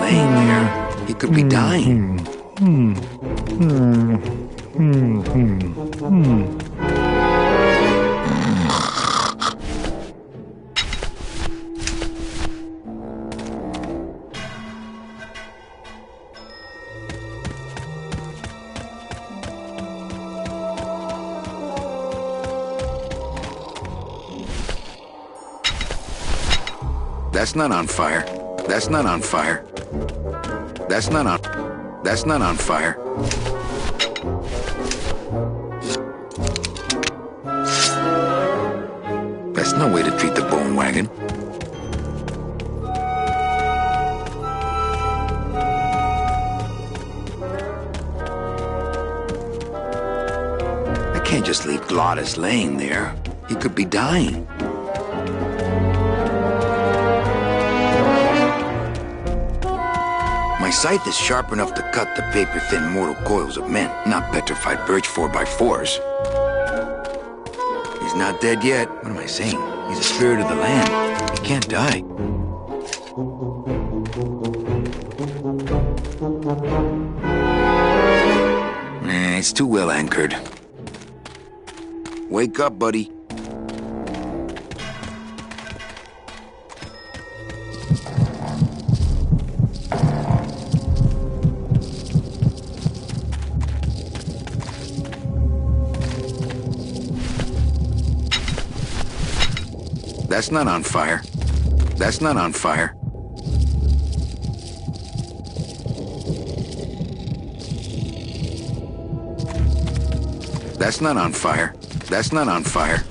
Laying there, he could be dying. That's not on fire. That's not on fire. That's not on fire. That's no way to treat the bone wagon. I can't just leave Glottis laying there. He could be dying. My scythe is sharp enough to cut the paper-thin mortal coils of men, not petrified birch 4x4s. He's not dead yet. What am I saying? He's a spirit of the land. He can't die. It's too well anchored. Wake up, buddy. That's not on fire. That's not on fire. That's not on fire. That's not on fire.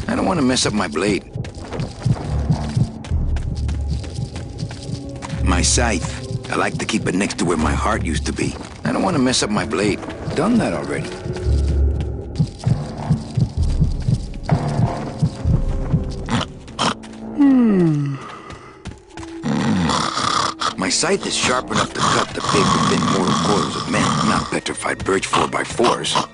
I don't want to mess up my blade. My scythe. I like to keep it next to where my heart used to be. I don't want to mess up my blade. Done that already. My scythe is sharp enough to cut the paper-thin mortal coils of men, not petrified birch 4x4s.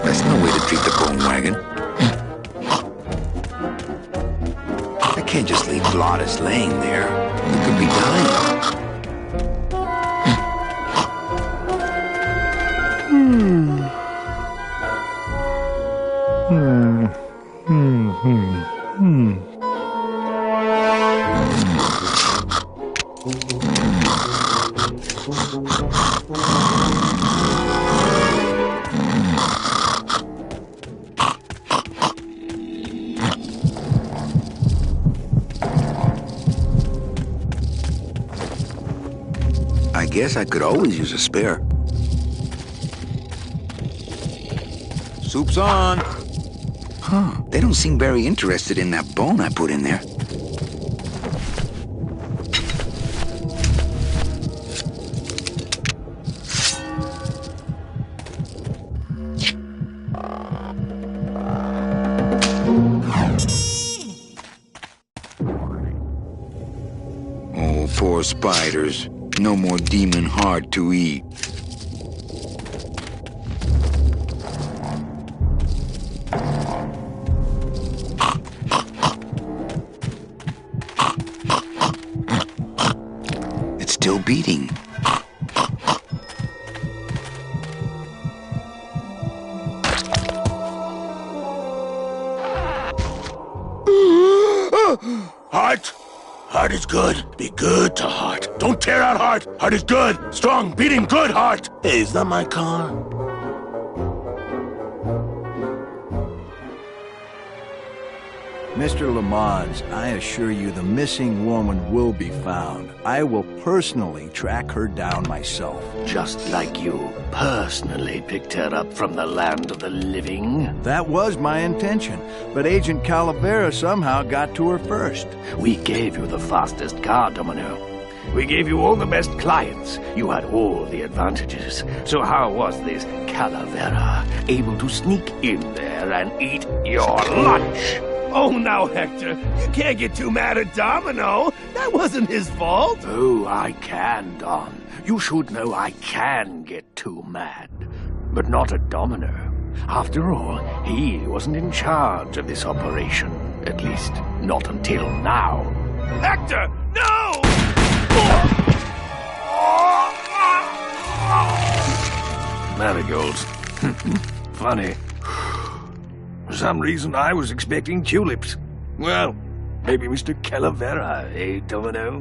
That's no way to treat the bone wagon. I can't just leave Glottis laying there. He could be dying. I guess I could always use a spare. Soup's on. Huh, they don't seem very interested in that bone I put in there. Oh, poor spiders. No more demon heart to eat. beating. Heart. Heart is good. Be good to Heart. Don't tear out Heart. Heart is good. Strong, beating, good Heart. Hey, is that my car? Mr. Lamont, I assure you the missing woman will be found. I will personally track her down myself. Just like you personally picked her up from the land of the living? That was my intention, but Agent Calavera somehow got to her first. We gave you the fastest car, Domino. We gave you all the best clients. You had all the advantages. So how was this Calavera able to sneak in there and eat your lunch? Oh, now, Hector, you can't get too mad at Domino. That wasn't his fault. Oh, I can, Don. You should know I can get too mad. But not at Domino. After all, he wasn't in charge of this operation. At least, not until now. Hector, no! Marigolds. Funny. For some reason, I was expecting tulips. Well, maybe Mr. Calavera, eh, Domino?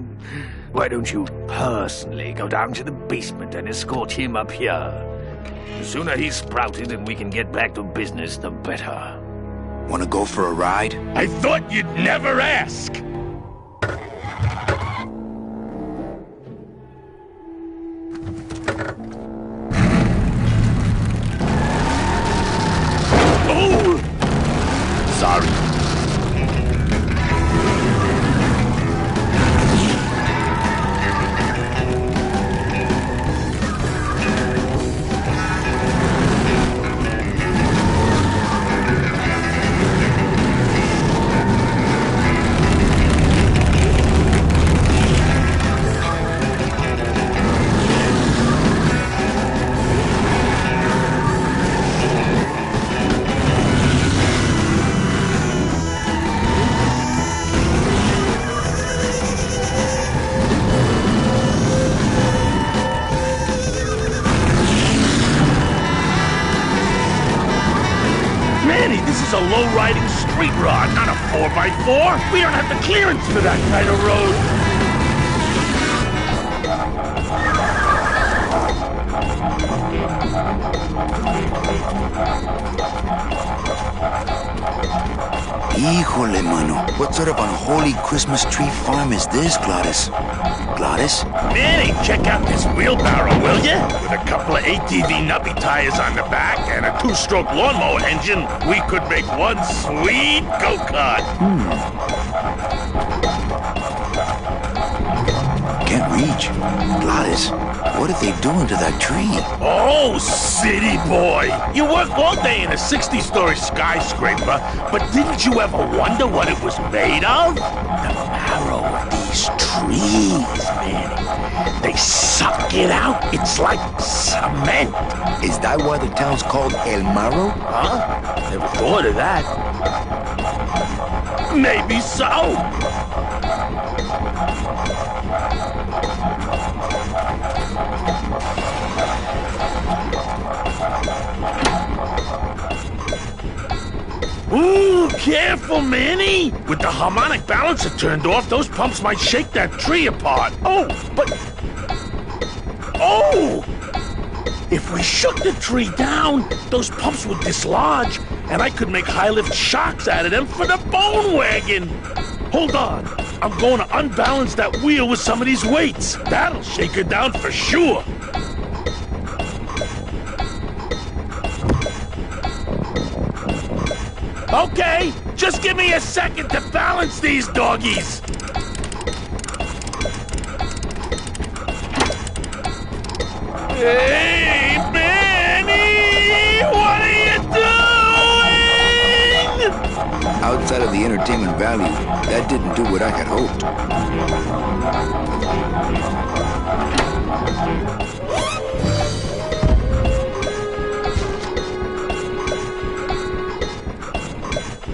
Why don't you personally go down to the basement and escort him up here? The sooner he's sprouted and we can get back to business, the better. Wanna go for a ride? I thought you'd never ask. Sorry. This is a low-riding street rod, not a 4x4. We don't have the clearance for that kind of road. Híjole, mano. What sort of unholy Christmas tree farm is this, Gladys? Gladys? Manny, check out this wheelbarrow, will ya? With a couple of ATV nubby tires on the back and a two-stroke lawnmower engine, we could make one sweet go-kart. Can't reach. Gladys, what are they doing to that tree? Oh, city boy! You work all day in a 60-story skyscraper, but didn't you ever wonder what it was made of? The marrow of these trees, man. They suck it out. It's like cement. Is that why the town's called El Marro? Huh? Never thought of that. Maybe so. Ooh, careful, Manny! With the harmonic balancer turned off, those pumps might shake that tree apart. Oh, but... Oh! If we shook the tree down, those pumps would dislodge, and I could make high-lift shocks out of them for the bone wagon. Hold on. I'm going to unbalance that wheel with some of these weights. That'll shake her down for sure. Okay, just give me a second to balance these doggies. Hey, Manny! What are you doing? Outside of the entertainment value, that didn't do what I had hoped.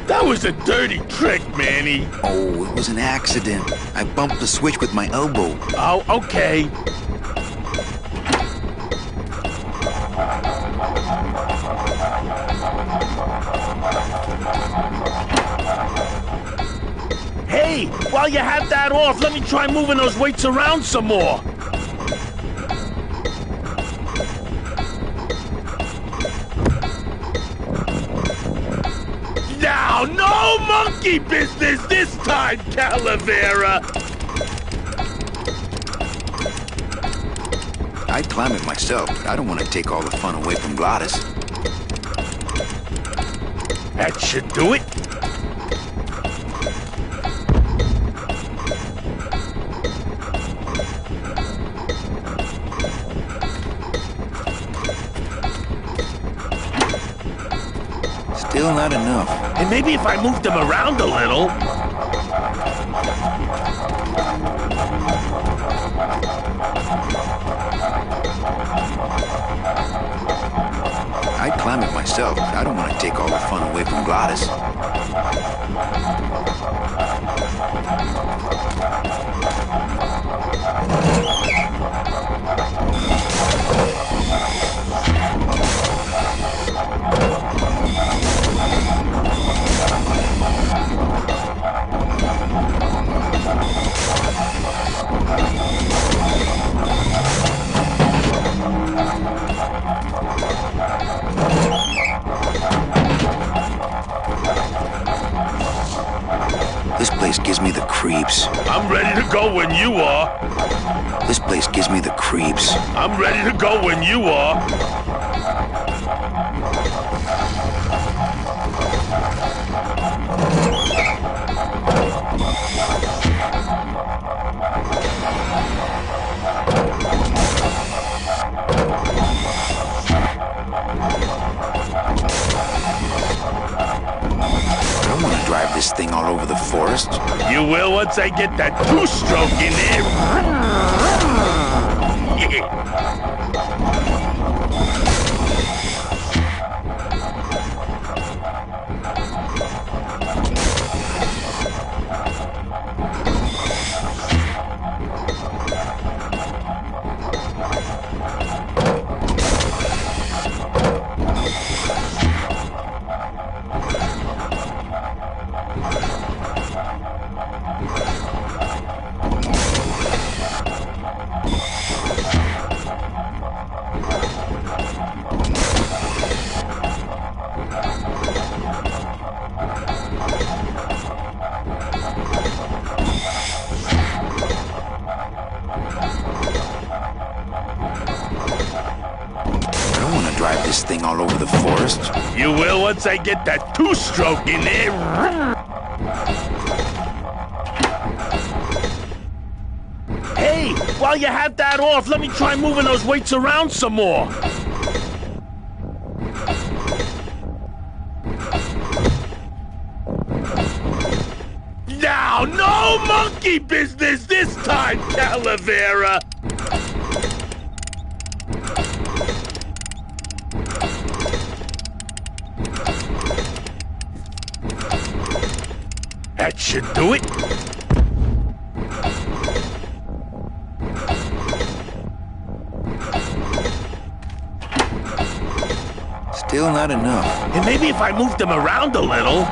That was a dirty trick, Manny. Oh, it was an accident. I bumped the switch with my elbow. Oh, okay. Hey, while you have that off, let me try moving those weights around some more. Now, no monkey business this time, Calavera! I'd climb it myself, but I don't want to take all the fun away from Gladys. That should do it. Still not enough. And maybe if I moved them around a little... I'd climb it myself, but I don't want to take all the fun away from Gladys. This place gives me the creeps. I'm ready to go when you are. This place gives me the creeps. I'm ready to go when you are. Drive this thing all over the forest? You will once I get that two-stroke in Drive this thing all over the forest? You will once I get that two-stroke in there. Hey, while you have that off, let me try moving those weights around some more. Now, no monkey business this time, Calavera! That should do it. Still not enough. And maybe if I moved them around a little...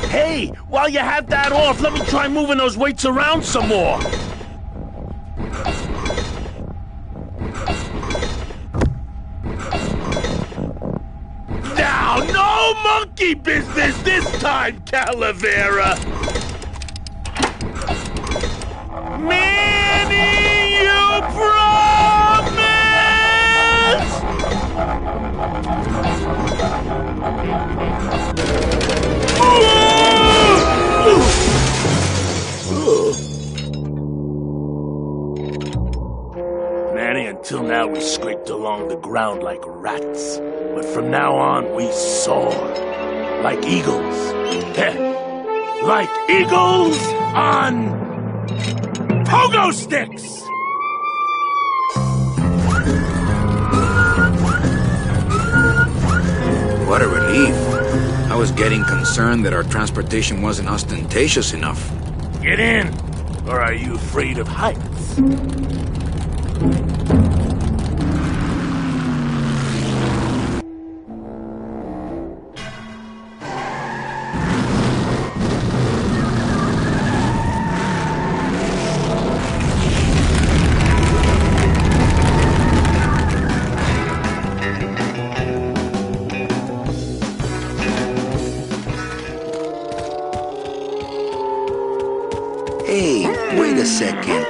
Hey, while you have that off, let me try moving those weights around some more. Now, no monkey business this time, Calavera! Manny, you promise! Manny, until now we scraped along the ground like rats. But from now on, we soar like eagles. Like eagles on pogo sticks! What a relief. I was getting concerned that our transportation wasn't ostentatious enough. Get in! Or are you afraid of heights? Hey, wait a second.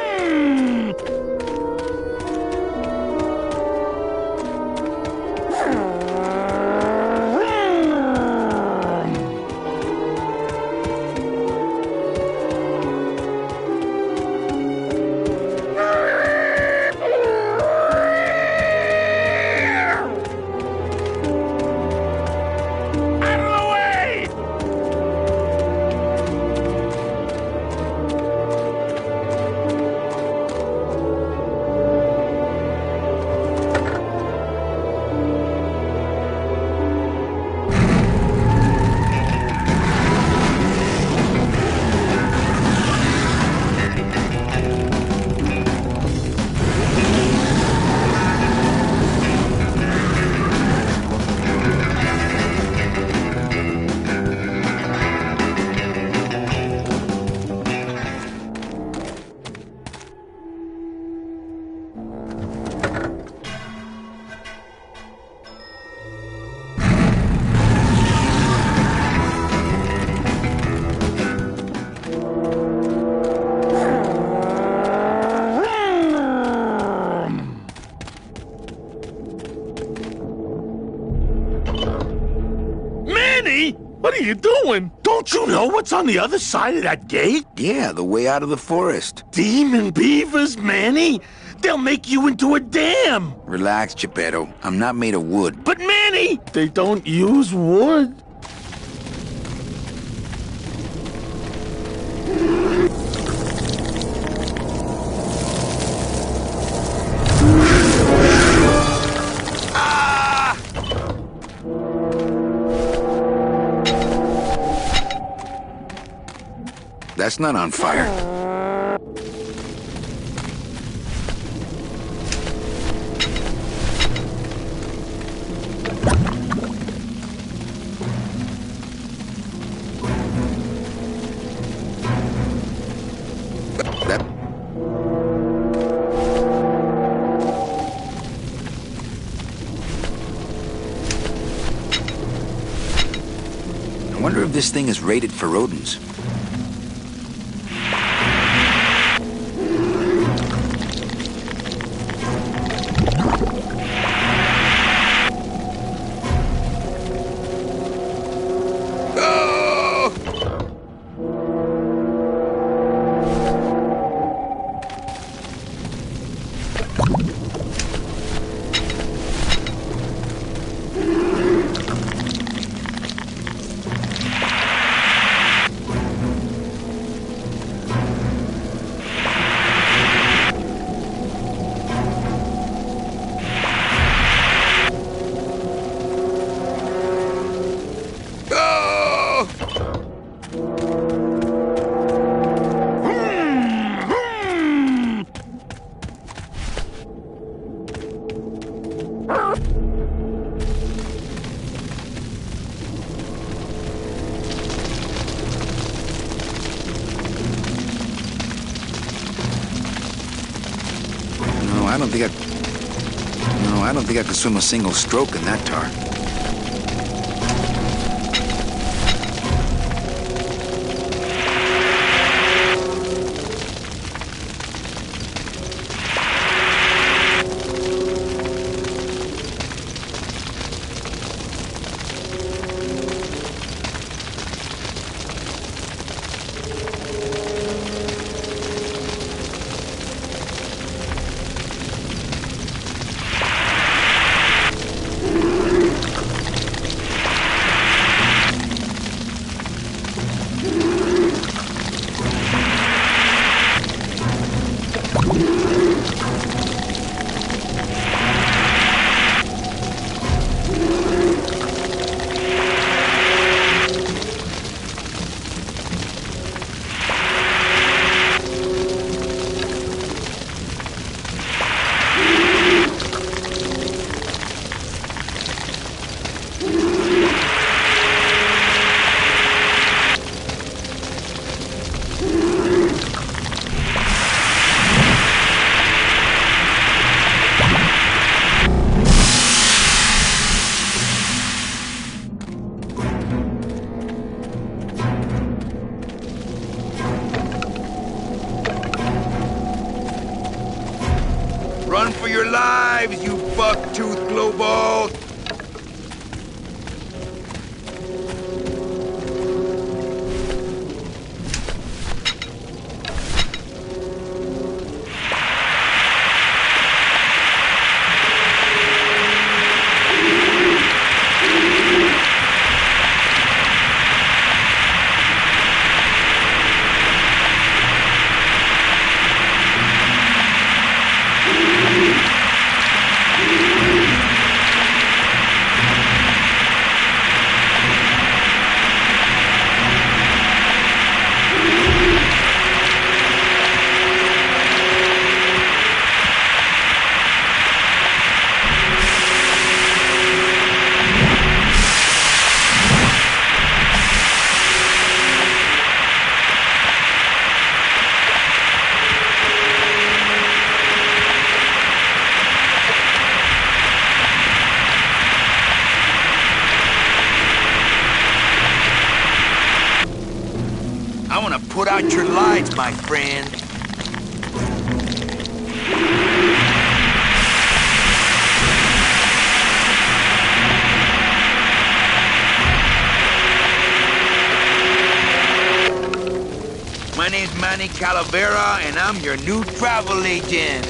What are you doing? Don't you know what's on the other side of that gate? Yeah, the way out of the forest. Demon beavers, Manny? They'll make you into a dam. Relax, Geppetto. I'm not made of wood. But Manny, they don't use wood. That's not on fire. That... I wonder if this thing is rated for rodents. I don't think I could swim a single stroke in that tar. Run for your lives, you buck-tooth glowball! I want to put out your lights, my friend. My name's Manny Calavera, and I'm your new travel agent.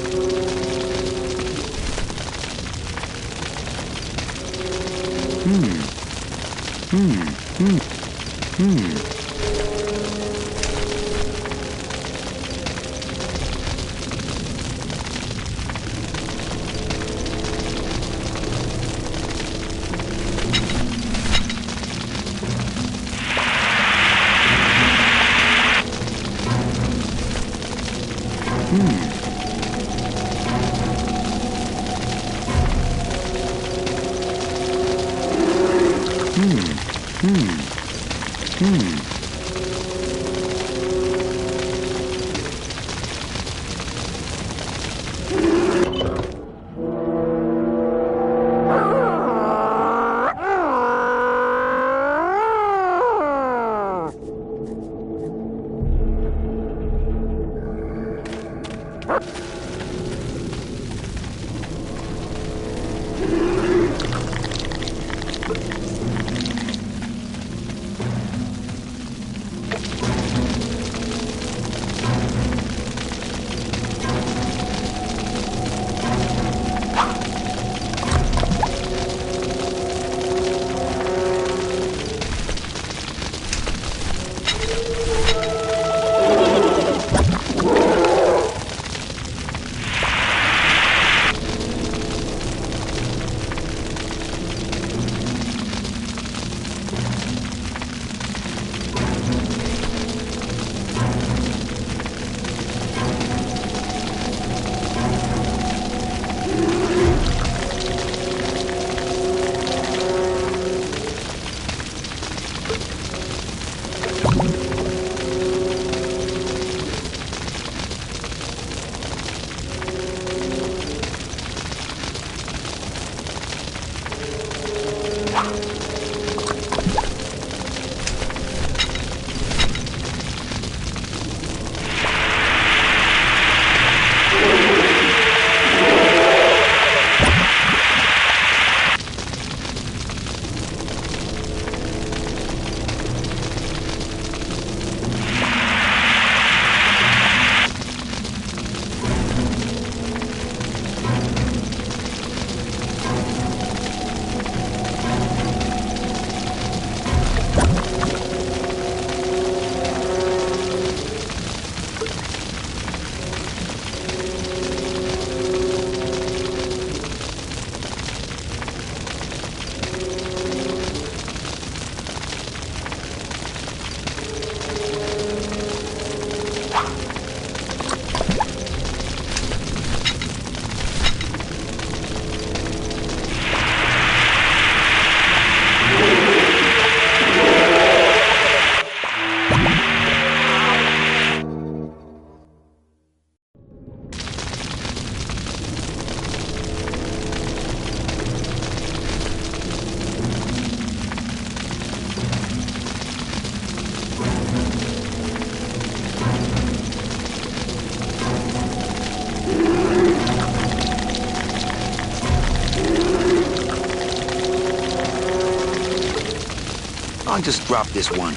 I'll just drop this one.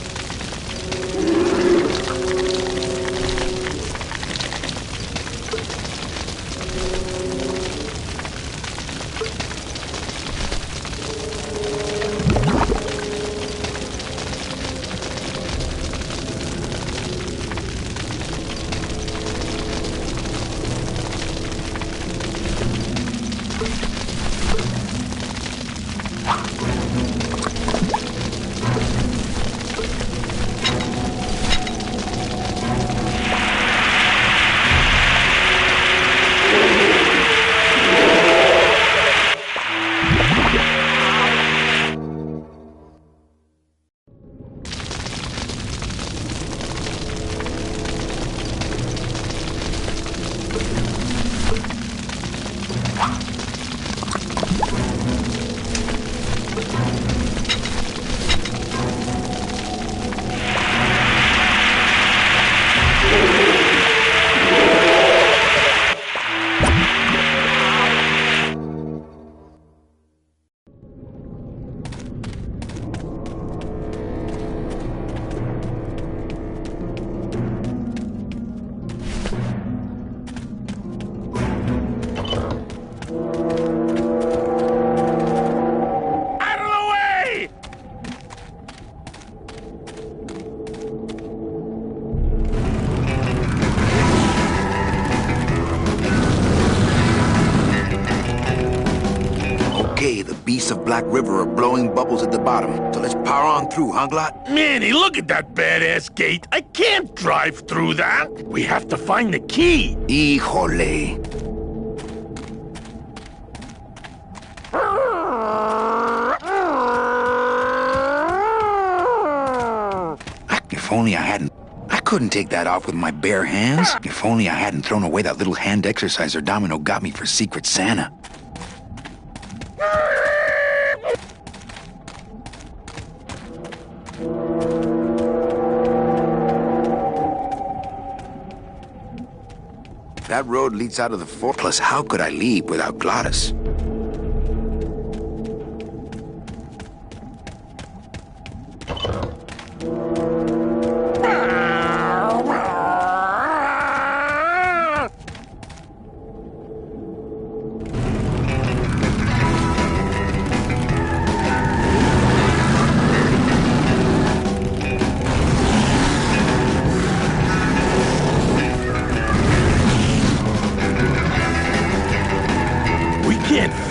Okay, the beasts of Black River are blowing bubbles at the bottom, so let's power on through, huh, Glot? Manny, look at that badass gate. I can't drive through that. We have to find the key. Híjole. If only I hadn't... I couldn't take that off with my bare hands. If only I hadn't thrown away that little hand exerciser Domino got me for Secret Santa. That road leads out of the fort. Plus, how could I leave without Glottis?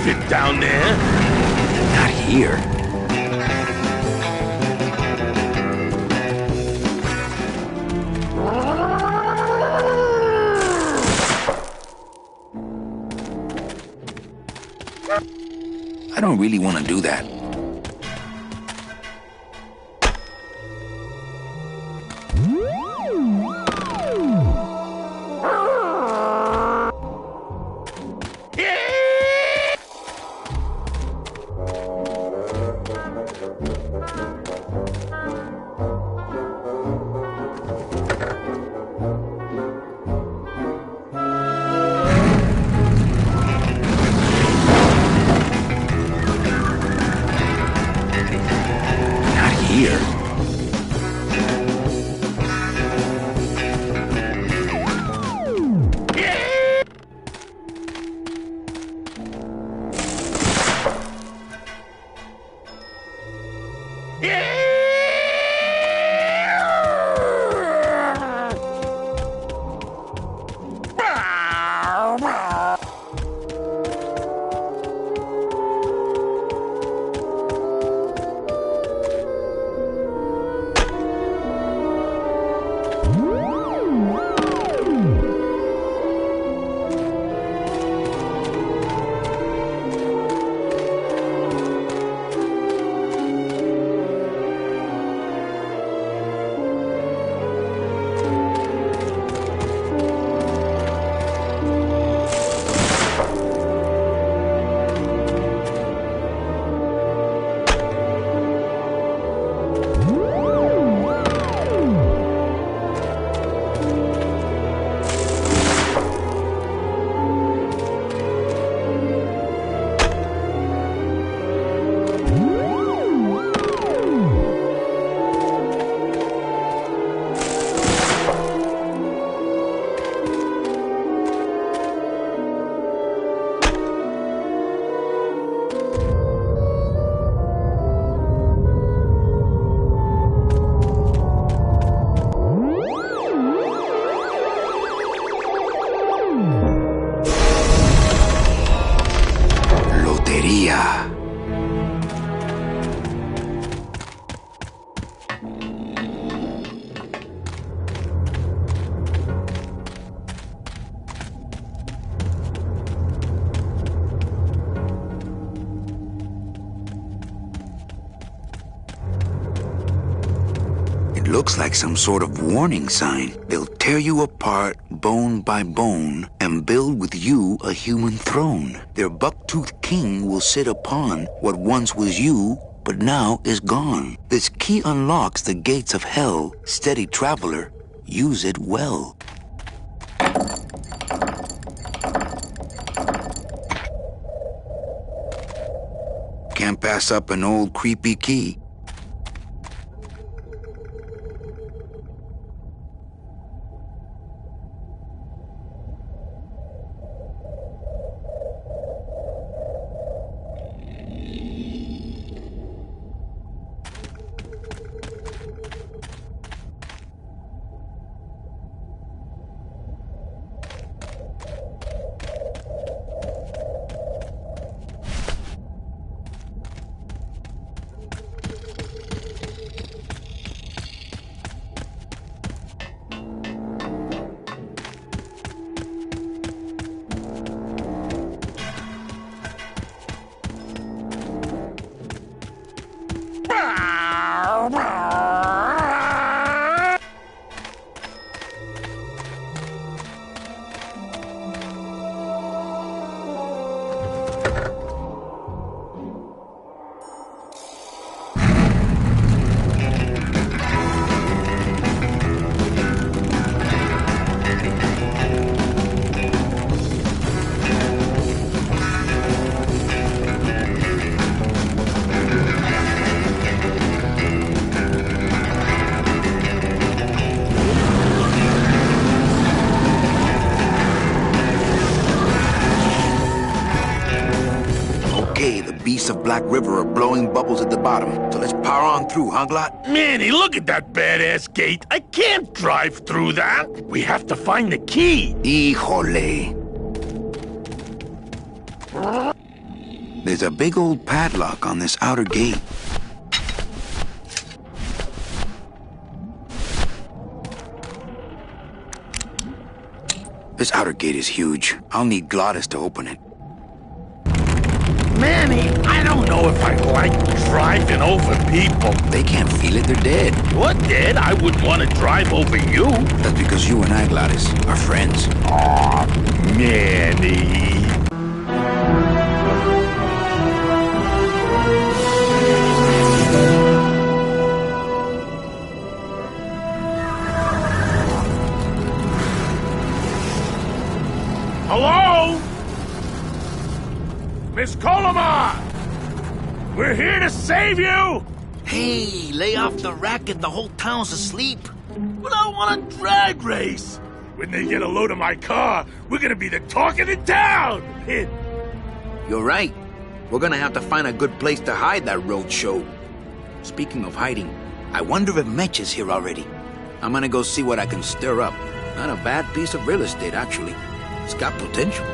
Fit down there? Not here. I don't really want to do that. Here. It looks like some sort of warning sign. They'll tear you apart, bone by bone, and build with you a human throne. Their buck-toothed king will sit upon what once was you, but now is gone. This key unlocks the gates of hell. Steady traveler, use it well. Can't pass up an old creepy key. Beasts of Black River are blowing bubbles at the bottom, so let's power on through, huh, Glot? Manny, look at that badass gate. I can't drive through that. We have to find the key. Híjole. There's a big old padlock on this outer gate. This outer gate is huge. I'll need Glottis to open it. Manny, I don't know if I like driving over people. They can't feel it, they're dead. What dead? I wouldn't want to drive over you. That's because you and I, Glottis, are friends. Aw, Manny. Hello? Miss Colomar! We're here to save you! Hey, lay off the racket, the whole town's asleep. But I want a drag race! When they get a load of my car, we're gonna be the talk of the town! You're right. We're gonna have to find a good place to hide that road show. Speaking of hiding, I wonder if Mitch is here already. I'm gonna go see what I can stir up. Not a bad piece of real estate, actually. It's got potential.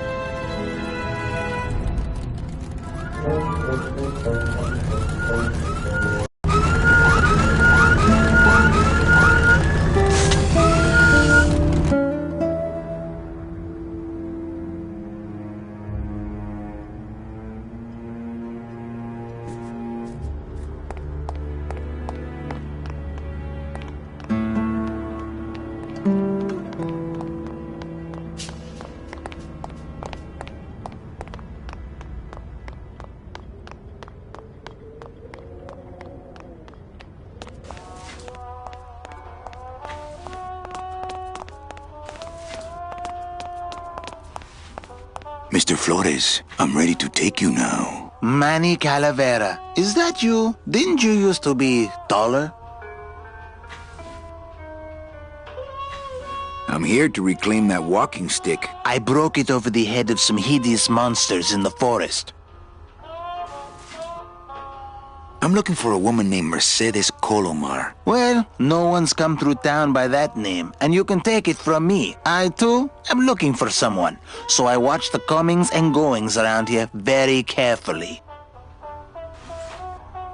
Mr. Flores, I'm ready to take you now. Manny Calavera, is that you? Didn't you used to be taller? I'm here to reclaim that walking stick. I broke it over the head of some hideous monsters in the forest. I'm looking for a woman named Mercedes Colomar. Well, no one's come through town by that name, and you can take it from me. I, too, am looking for someone, so I watch the comings and goings around here very carefully.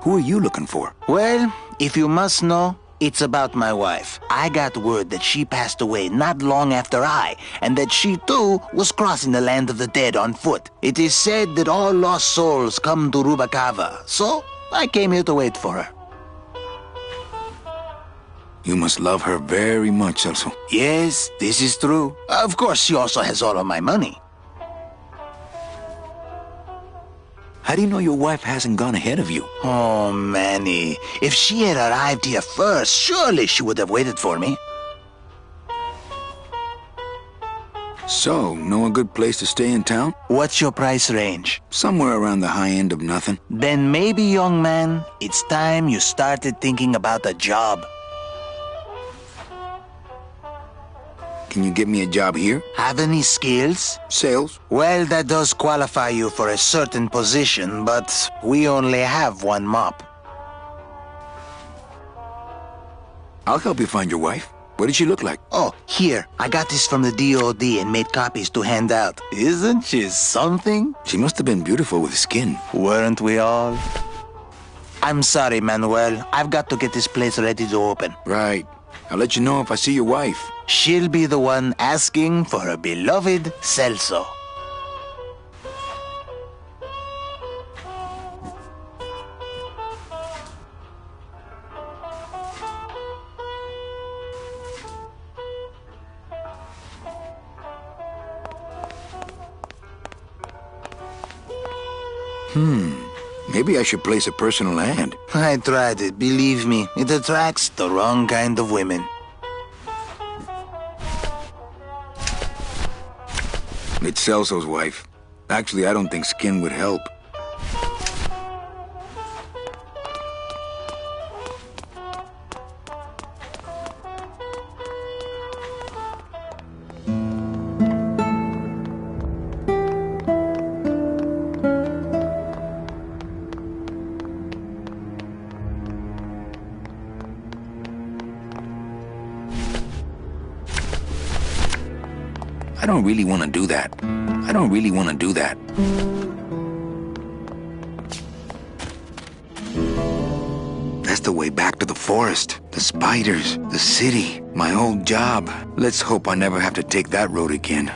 Who are you looking for? Well, if you must know, it's about my wife. I got word that she passed away not long after I, and that she, too, was crossing the land of the dead on foot. It is said that all lost souls come to Rubacava, so I came here to wait for her. You must love her very much, Celso. Yes, this is true. Of course, she also has all of my money. How do you know your wife hasn't gone ahead of you? Oh, Manny. If she had arrived here first, surely she would have waited for me. So, know a good place to stay in town? What's your price range? Somewhere around the high end of nothing. Then maybe, young man, it's time you started thinking about a job. Can you get me a job here? Have any skills? Sales? Well, that does qualify you for a certain position, but we only have one mop. I'll help you find your wife. What did she look like? Oh, here. I got this from the DOD and made copies to hand out. Isn't she something? She must have been beautiful with skin. Weren't we all? I'm sorry, Manuel. I've got to get this place ready to open. Right. I'll let you know if I see your wife. She'll be the one asking for her beloved Celso. Maybe I should place a personal ad. I tried it, believe me. It attracts the wrong kind of women. It's Celso's wife. Actually, I don't think skin would help. I don't really want to do that. I don't really want to do that. That's the way back to the forest, the spiders, the city, my old job. Let's hope I never have to take that road again.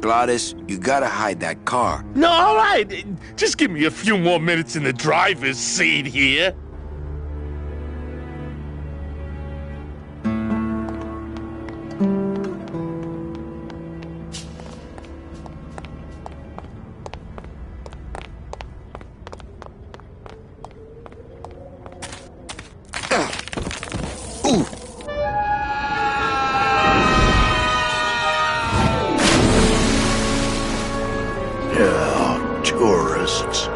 Gladys, you gotta hide that car. No, all right. Just give me a few more minutes in the driver's seat here. Ooh! Tourists.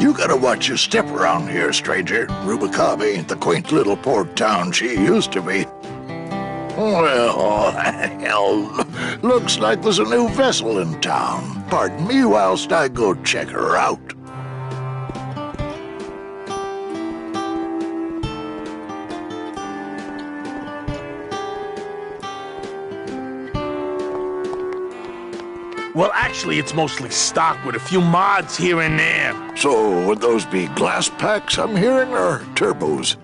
You gotta watch your step around here, stranger. Rubicabe ain't the quaint little port town she used to be. Well, hell, looks like there's a new vessel in town. Pardon me whilst I go check her out. Well, actually, it's mostly stock with a few mods here and there. So, would those be glass packs I'm hearing, or turbos?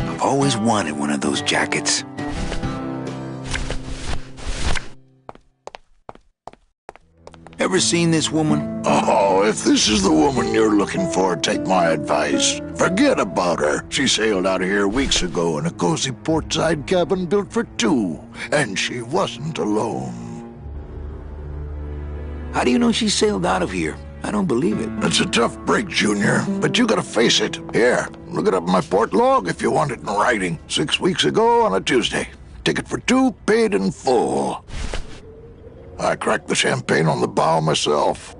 I've always wanted one of those jackets. Ever seen this woman? Oh, if this is the woman you're looking for, take my advice. Forget about her. She sailed out of here weeks ago in a cozy portside cabin built for two, and she wasn't alone. How do you know she sailed out of here? I don't believe it. It's a tough break, Junior, but you gotta face it. Here, look it up in my port log if you want it in writing. 6 weeks ago on a Tuesday. Ticket for two, paid in full. I cracked the champagne on the bow myself.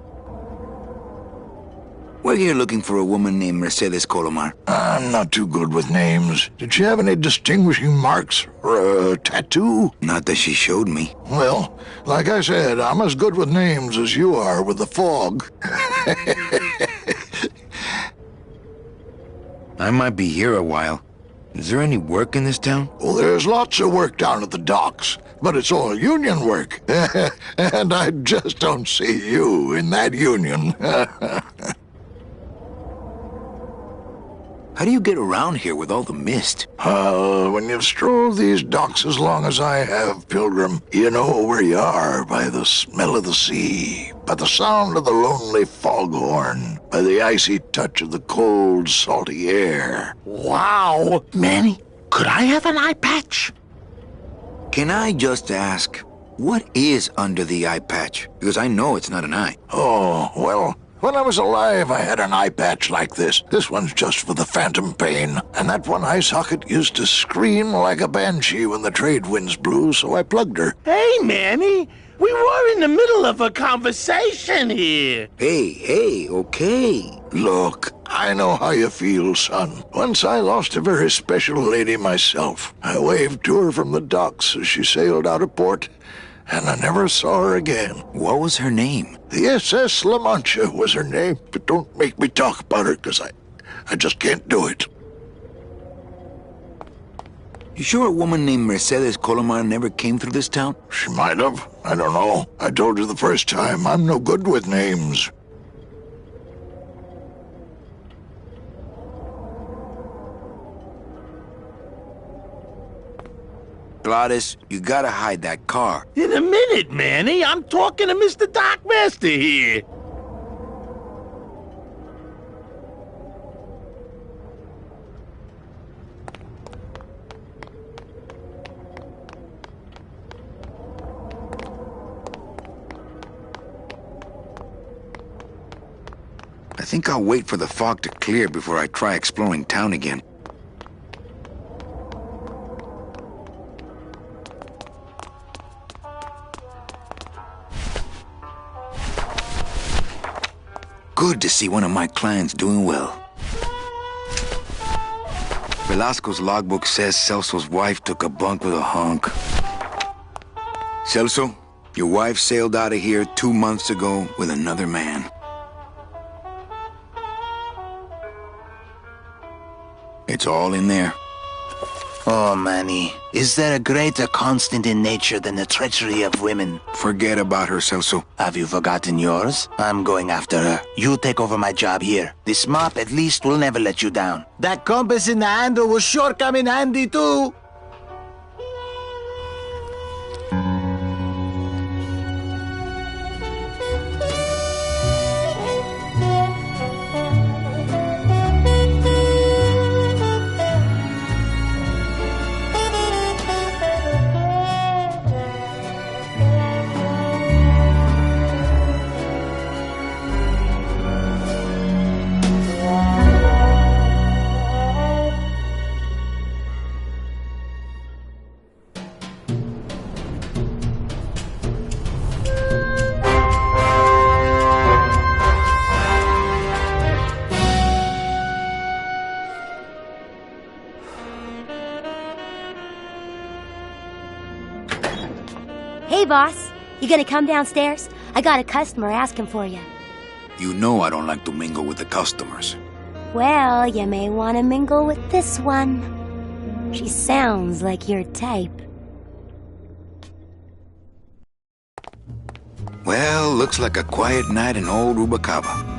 We're here looking for a woman named Mercedes Colomar. I'm not too good with names. Did she have any distinguishing marks or a tattoo? Not that she showed me. Well, like I said, I'm as good with names as you are with the fog. I might be here a while. Is there any work in this town? Well, there's lots of work down at the docks, but it's all union work. And I just don't see you in that union. How do you get around here with all the mist? When you've strolled these docks as long as I have, Pilgrim, you know where you are by the smell of the sea, by the sound of the lonely foghorn, by the icy touch of the cold, salty air. Wow! Manny, could I have an eye patch? Can I just ask, what is under the eye patch? Because I know it's not an eye. Oh, well, when I was alive, I had an eye patch like this. This one's just for the phantom pain. And that one eye socket used to scream like a banshee when the trade winds blew, so I plugged her. Hey, Manny, we were in the middle of a conversation here. Hey, okay. Look, I know how you feel, son. Once I lost a very special lady myself. I waved to her from the docks as she sailed out of port, and I never saw her again. What was her name? The SS La Mancha was her name, but don't make me talk about her, because I just can't do it. You sure a woman named Mercedes Colomar never came through this town? She might have. I don't know. I told her the first time, I'm no good with names. Gladys, you gotta hide that car. In a minute, Manny. I'm talking to Mr. Dockmaster here. I think I'll wait for the fog to clear before I try exploring town again. Good to see one of my clients doing well. Velasco's logbook says Celso's wife took a bunk with a hunk. Celso, your wife sailed out of here 2 months ago with another man. It's all in there. Oh, Manny, is there a greater constant in nature than the treachery of women? Forget about her, Celso. Have you forgotten yours? I'm going after her. You take over my job here. This mop at least will never let you down. That compass in the handle will sure come in handy too. Hey, boss. You gonna come downstairs? I got a customer asking for you. You know I don't like to mingle with the customers. Well, you may want to mingle with this one. She sounds like your type. Well, looks like a quiet night in old Rubacaba.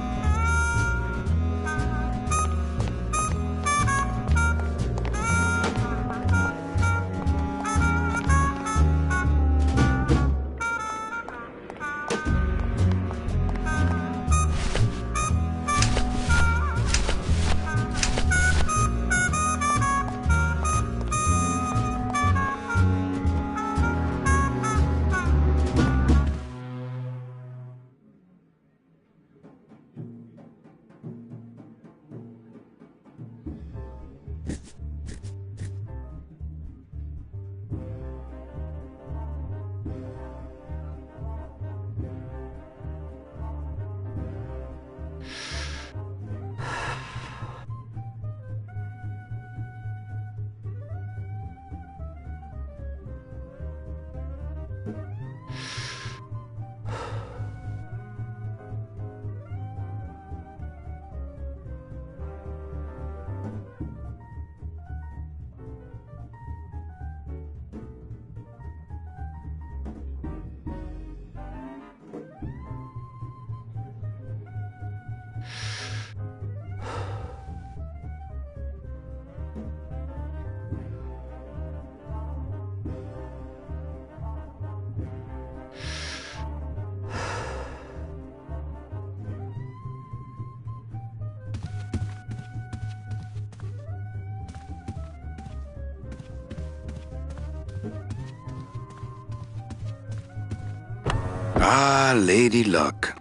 Ah, Lady Luck.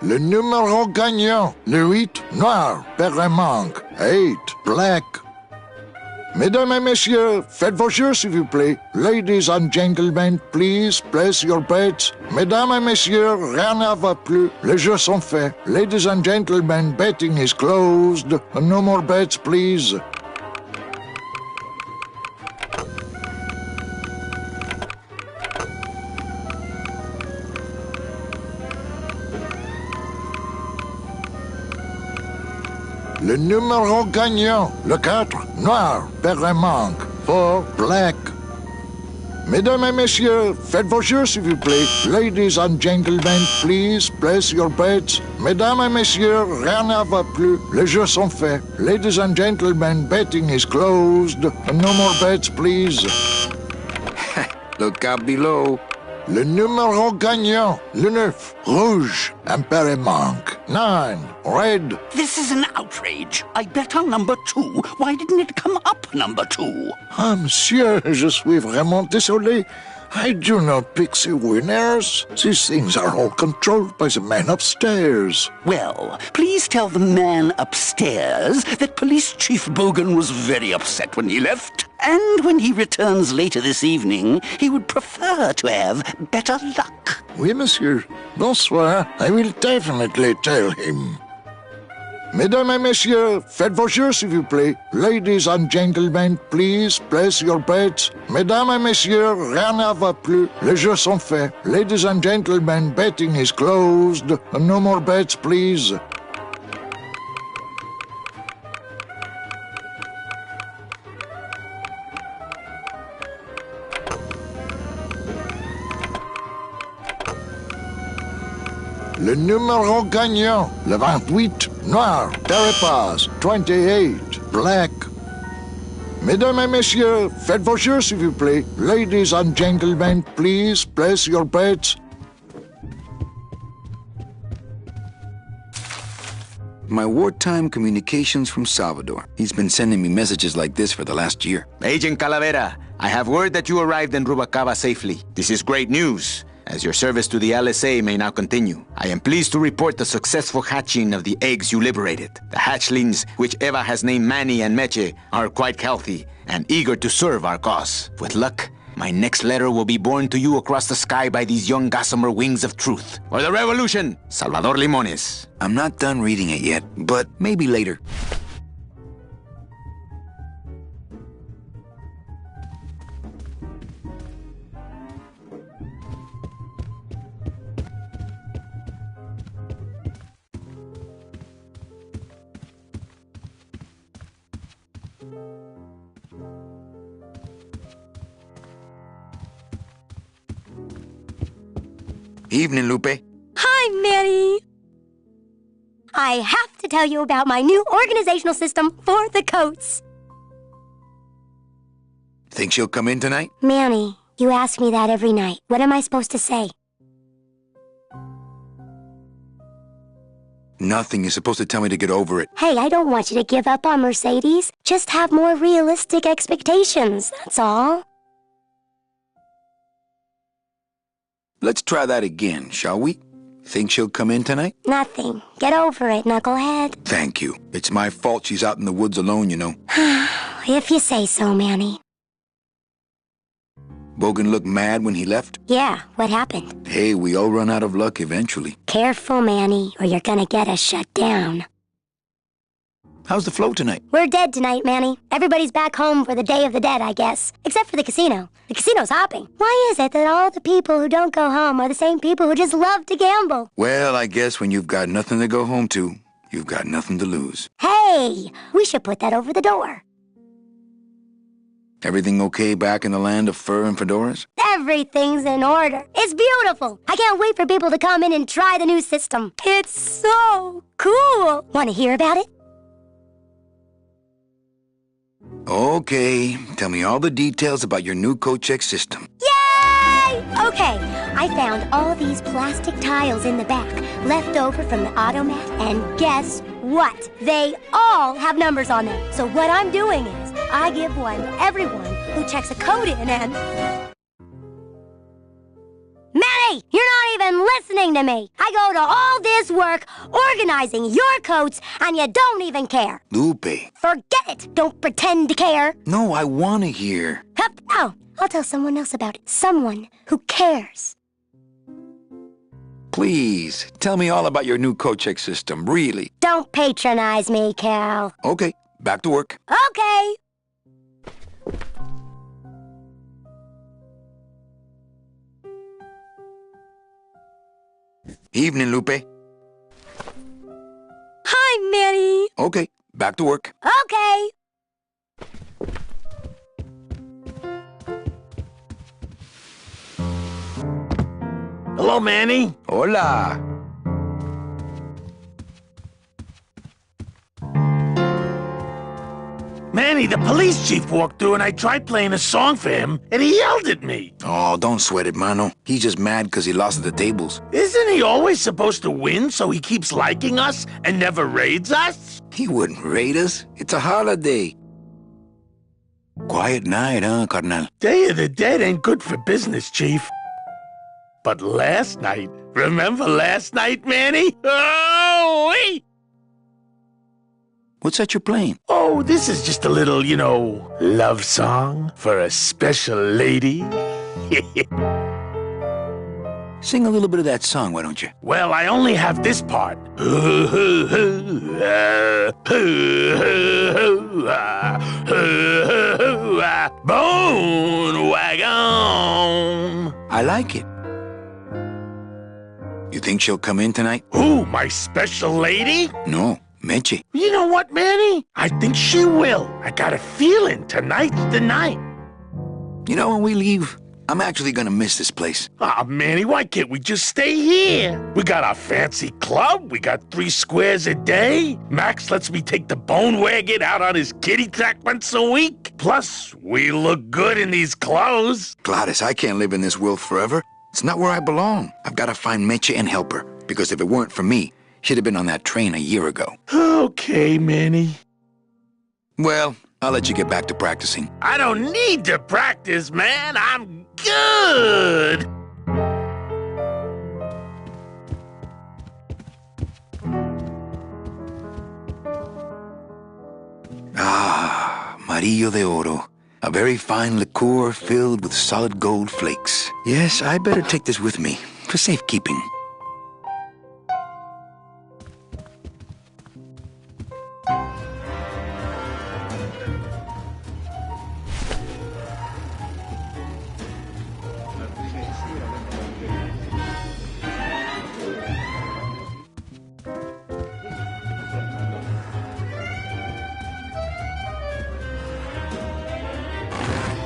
Le numéro gagnant, le 8, noir, paire un manque, 8, black. Mesdames et messieurs, faites vos jeux s'il vous plaît. Ladies and gentlemen, please place your bets. Mesdames et messieurs, rien ne va plus. Les jeux sont faits. Ladies and gentlemen, betting is closed. No more bets, please. Le numéro gagnant, le 4, noir, paire un manque, 4, black. Mesdames et messieurs, faites vos jeux s'il vous plaît. Ladies and gentlemen, please place your bets. Mesdames et messieurs, rien ne va plus. Les jeux sont faits. Ladies and gentlemen, betting is closed. No more bets, please. Look out below. Le numéro gagnant, le 9, rouge, un paire et manque, 9, red. This is an outrage. I bet on number 2. Why didn't it come up number 2? Ah, monsieur, je suis vraiment désolé. I do not pick the winners. These things are all controlled by the man upstairs. Well, please tell the man upstairs that Police Chief Bogan was very upset when he left. And when he returns later this evening, he would prefer to have better luck. Oui, monsieur. Bonsoir. I will definitely tell him. Mesdames et messieurs, faites vos jeux s'il vous plaît. Ladies and gentlemen, please place your bets. Mesdames et messieurs, rien ne va plus. Les jeux sont faits. Ladies and gentlemen, betting is closed. No more bets, please. Le numéro gagnant, le 28, noir, Terrepas, 28, black. Mesdames et messieurs, faites vos jeux s'il vous plaît. Ladies and gentlemen, please place your bets. My wartime communications from Salvador. He's been sending me messages like this for the last year. Agent Calavera, I have word that you arrived in Rubalcaba safely. This is great news, as your service to the LSA may now continue. I am pleased to report the successful hatching of the eggs you liberated. The hatchlings, which Eva has named Manny and Meche, are quite healthy and eager to serve our cause. With luck, my next letter will be borne to you across the sky by these young gossamer wings of truth. For the revolution, Salvador Limones. I'm not done reading it yet, but maybe later. Evening, Lupe. Hi, Manny. I have to tell you about my new organizational system for the coats. Think she'll come in tonight? Manny, you ask me that every night. What am I supposed to say? Nothing. You're supposed to tell me to get over it. Hey, I don't want you to give up on Mercedes. Just have more realistic expectations, that's all. Let's try that again, shall we? Think she'll come in tonight? Nothing. Get over it, knucklehead. Thank you. It's my fault she's out in the woods alone, you know. If you say so, Manny. Bogan looked mad when he left? Yeah, what happened? Hey, we all run out of luck eventually. Careful, Manny, or you're gonna get us shut down. How's the flow tonight? We're dead tonight, Manny. Everybody's back home for the Day of the Dead, I guess. Except for the casino. The casino's hopping. Why is it that all the people who don't go home are the same people who just love to gamble? Well, I guess when you've got nothing to go home to, you've got nothing to lose. Hey, we should put that over the door. Everything okay back in the land of fur and fedoras? Everything's in order. It's beautiful. I can't wait for people to come in and try the new system. It's so cool. Want to hear about it? Okay, tell me all the details about your new coat check system. Yay! Okay, I found all these plastic tiles in the back, left over from the automat, and guess what? They all have numbers on them. So what I'm doing is, I give one to everyone who checks a code in and... Manny! You're not even listening to me! I go to all this work organizing your coats, and you don't even care! Lupe. Forget it! Don't pretend to care! No, I want to hear. Hup! Oh, I'll tell someone else about it. Someone who cares. Please, tell me all about your new coat check system, really. Don't patronize me, Cal. Okay, back to work. Okay. Evening, Lupe. Hi, Manny. Okay, back to work. Okay. Hello, Manny. Hola. Manny, the police chief walked through and I tried playing a song for him and he yelled at me. Oh, don't sweat it, mano. He's just mad because he lost at the tables. Isn't he always supposed to win so he keeps liking us and never raids us? He wouldn't raid us. It's a holiday. Quiet night, huh, carnal? Day of the Dead ain't good for business, Chief. But last night, remember last night, Manny? Oh, wait! What's that you're playing? Oh, this is just a little, love song for a special lady. Sing a little bit of that song, why don't you? Well, I only have this part. Bone wagon. I like it. You think she'll come in tonight? Who, my special lady? No, Meche. You know what, Manny? I think she will. I got a feeling tonight's the night. You know, when we leave, I'm actually gonna miss this place. Aw, Manny, why can't we just stay here? We got our fancy club. We got 3 squares a day. Max lets me take the bone wagon out on his kitty track once a week. Plus, we look good in these clothes. Gladys, I can't live in this world forever. It's not where I belong. I've got to find Meche and help her. Because if it weren't for me, she'd have been on that train a year ago. Okay, Manny. Well, I'll let you get back to practicing. I don't need to practice, man. I'm good. Ah, Amarillo de Oro. A very fine liqueur filled with solid gold flakes. Yes, I better take this with me for safekeeping.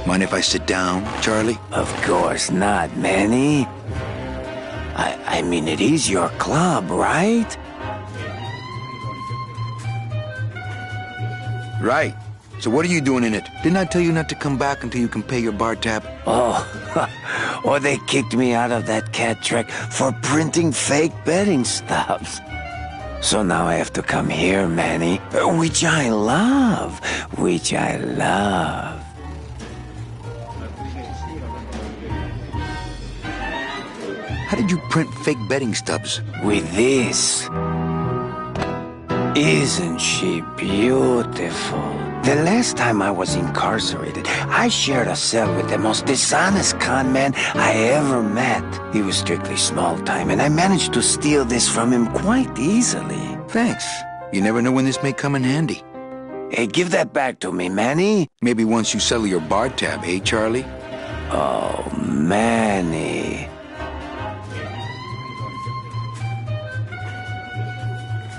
Mind if I sit down, Charlie? Of course not, Manny. I mean, it is your club, right? Right. So what are you doing in it? Didn't I tell you not to come back until you can pay your bar tab? Oh, or they kicked me out of that cat track for printing fake betting stubs. So now I have to come here, Manny, which I love. How did you print fake betting stubs? With this. Isn't she beautiful? The last time I was incarcerated, I shared a cell with the most dishonest con man I ever met. He was strictly small time, and I managed to steal this from him quite easily. Thanks. You never know when this may come in handy. Hey, give that back to me, Manny. Maybe once you settle your bar tab, eh, Charlie? Oh, Manny.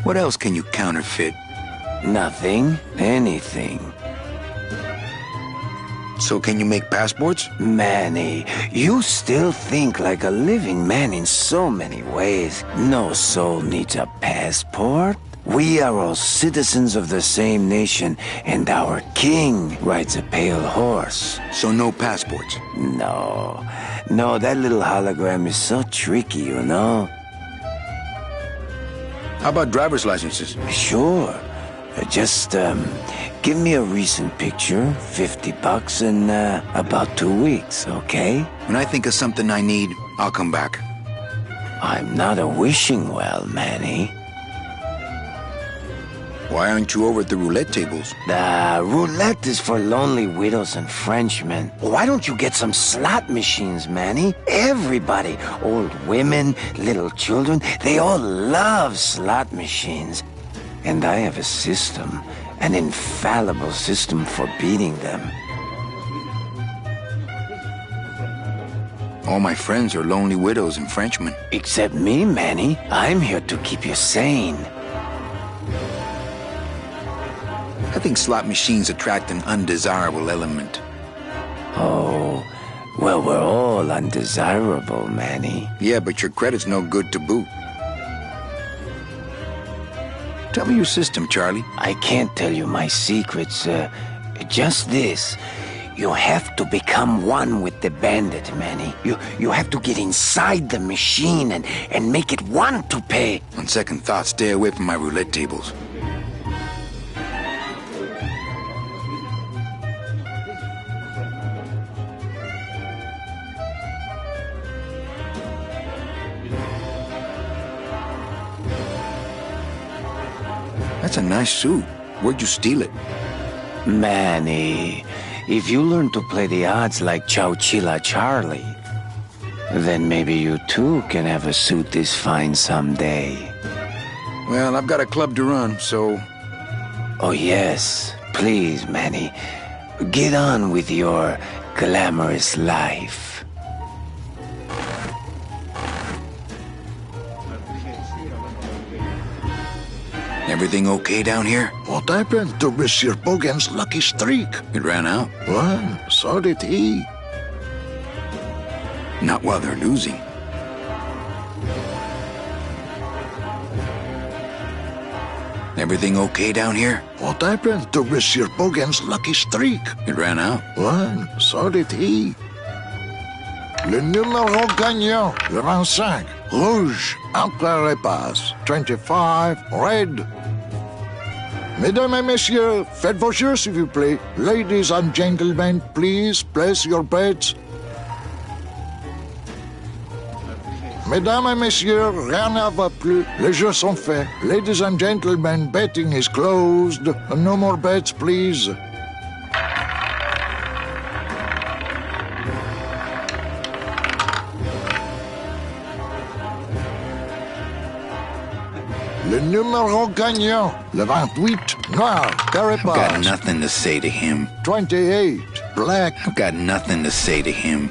What else can you counterfeit? Nothing. Anything. So can you make passports? Manny, you still think like a living man in so many ways. No soul needs a passport. We are all citizens of the same nation, and our king rides a pale horse. So no passports? No, that little hologram is so tricky, you know? How about driver's licenses? Sure. Just, give me a recent picture, $50 in, about 2 weeks, okay? When I think of something I need, I'll come back. I'm not a wishing well, Manny. Why aren't you over at the roulette tables? The roulette is for lonely widows and Frenchmen. Why don't you get some slot machines, Manny? Everybody, old women, little children, they all love slot machines. And I have a system, an infallible system for beating them. All my friends are lonely widows and Frenchmen. Except me, Manny. I'm here to keep you sane. I think slot machines attract an undesirable element. Oh, well, we're all undesirable, Manny. Yeah, but your credit's no good to boot. Tell me your system, Charlie. I can't tell you my secrets. Just this. You have to become one with the bandit, Manny. You have to get inside the machine and make it want to pay. On second thought, stay away from my roulette tables. That's a nice suit. Where'd you steal it? Manny, if you learn to play the odds like Chowchilla Charlie, then maybe you too can have a suit this fine someday. Well, I've got a club to run, so... Oh yes, please, Manny. Get on with your glamorous life. Everything okay down here? What happened to Monsieur Bogan's lucky streak? It ran out. Well, so did he. Not while they're losing. Everything okay down here? What happened to Monsieur Bogan's lucky streak? It ran out. Well, so did he. Le numéro gagnant, le 25. Rouge, entre les passes. 25, red. Mesdames et messieurs, faites vos jeux, s'il vous plaît. Ladies and gentlemen, please place your bets. Mesdames et messieurs, rien ne va plus. Les jeux sont faits. Ladies and gentlemen, betting is closed. No more bets, please. Le numéro gagnant, le 28, noir, carré I've got nothing to say to him. 28, black. I've got nothing to say to him.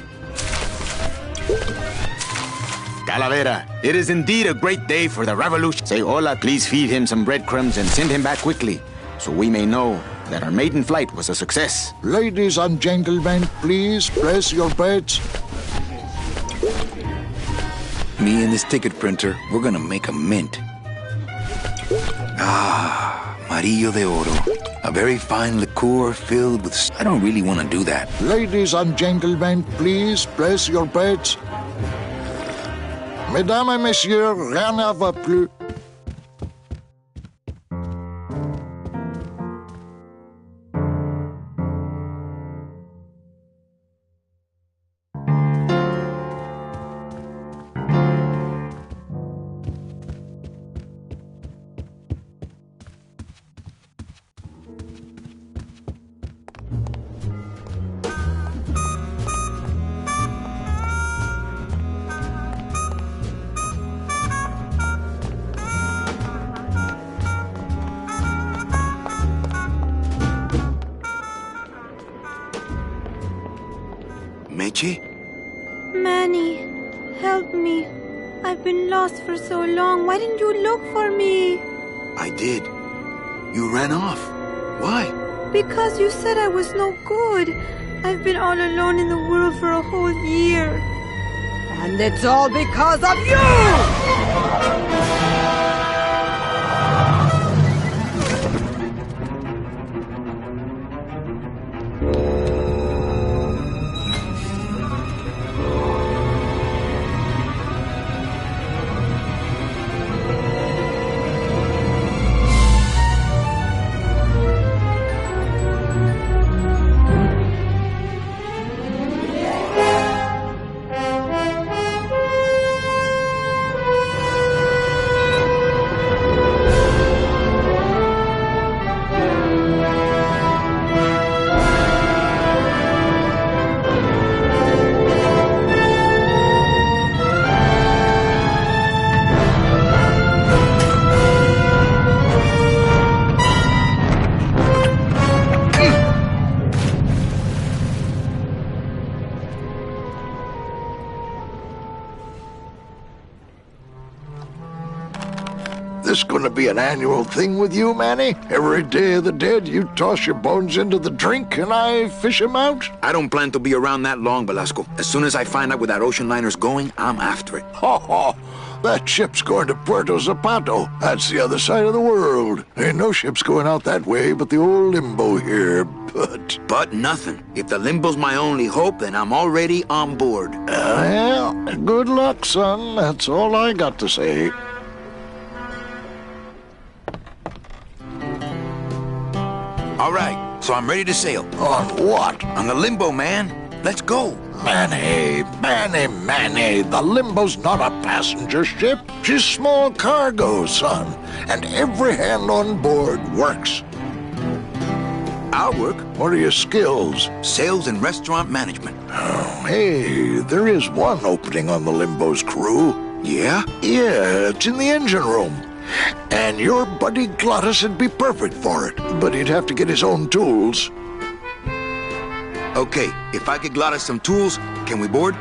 Calavera, it is indeed a great day for the revolution. Say hola, please feed him some breadcrumbs and send him back quickly, so we may know that our maiden flight was a success. Ladies and gentlemen, please place your bets. Me and this ticket printer, we're gonna make a mint. Ah, Marillo de Oro. A very fine liqueur filled with... I don't really want to do that. Ladies and gentlemen, please place your bets. Mesdames et messieurs, rien ne va plus. Meche? Manny, help me. I've been lost for so long. Why didn't you look for me? I did. You ran off. Why? Because you said I was no good. I've been all alone in the world for a whole year. And it's all because of you! this gonna be an annual thing with you, Manny? Every Day of the Dead, you toss your bones into the drink and I fish 'em out? I don't plan to be around that long, Velasco. As soon as I find out where that ocean liner's going, I'm after it. Ho ho! That ship's going to Puerto Zapato. That's the other side of the world. Ain't no ships going out that way but the old Limbo here, But nothing. If the Limbo's my only hope, then I'm already on board. Well, good luck, son. That's all I got to say. All right, so I'm ready to sail. On what? On the Limbo, man. Let's go. Manny, the Limbo's not a passenger ship. She's small cargo, son. And every hand on board works. I'll work. What are your skills? Sales and restaurant management. Oh, hey, there is one opening on the Limbo's crew. Yeah? Yeah, it's in the engine room. And your buddy Glottis would be perfect for it. But he'd have to get his own tools. Okay, if I could Glottis some tools, can we board?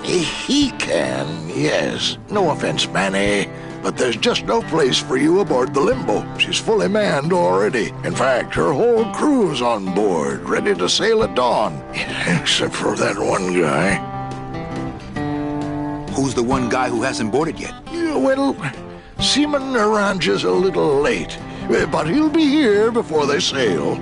He can, yes. No offense, Manny, but there's just no place for you aboard the Limbo. She's fully manned already. In fact, her whole crew's on board, ready to sail at dawn. Except for that one guy. Who's the one guy who hasn't boarded yet? Well, Seaman Naranja's a little late, but he'll be here before they sail.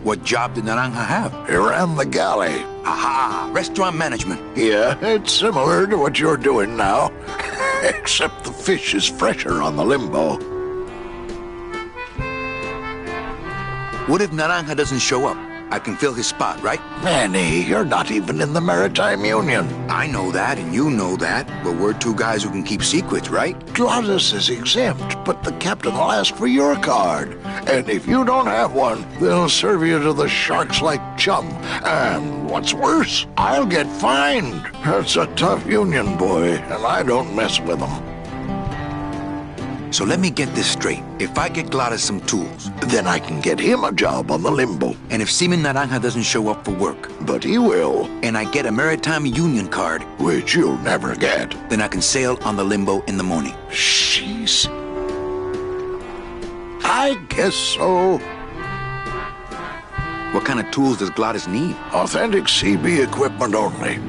What job did Naranja have? He ran the galley. Aha! Restaurant management. Yeah, it's similar to what you're doing now. Except the fish is fresher on the Limbo. What if Naranja doesn't show up? I can fill his spot, right? Manny, you're not even in the Maritime Union. I know that, and you know that, but we're two guys who can keep secrets, right? Glottis is exempt, but the captain will ask for your card. And if you don't have one, they'll serve you to the sharks like chum. And what's worse, I'll get fined. That's a tough union, boy, and I don't mess with them. So let me get this straight. If I get Glottis some tools, then I can get him a job on the Limbo. And if Seaman Naranja doesn't show up for work, but he will, and I get a Maritime Union card, which you'll never get, then I can sail on the Limbo in the morning. Jeez. I guess so. What kind of tools does Glottis need? Authentic CB equipment only.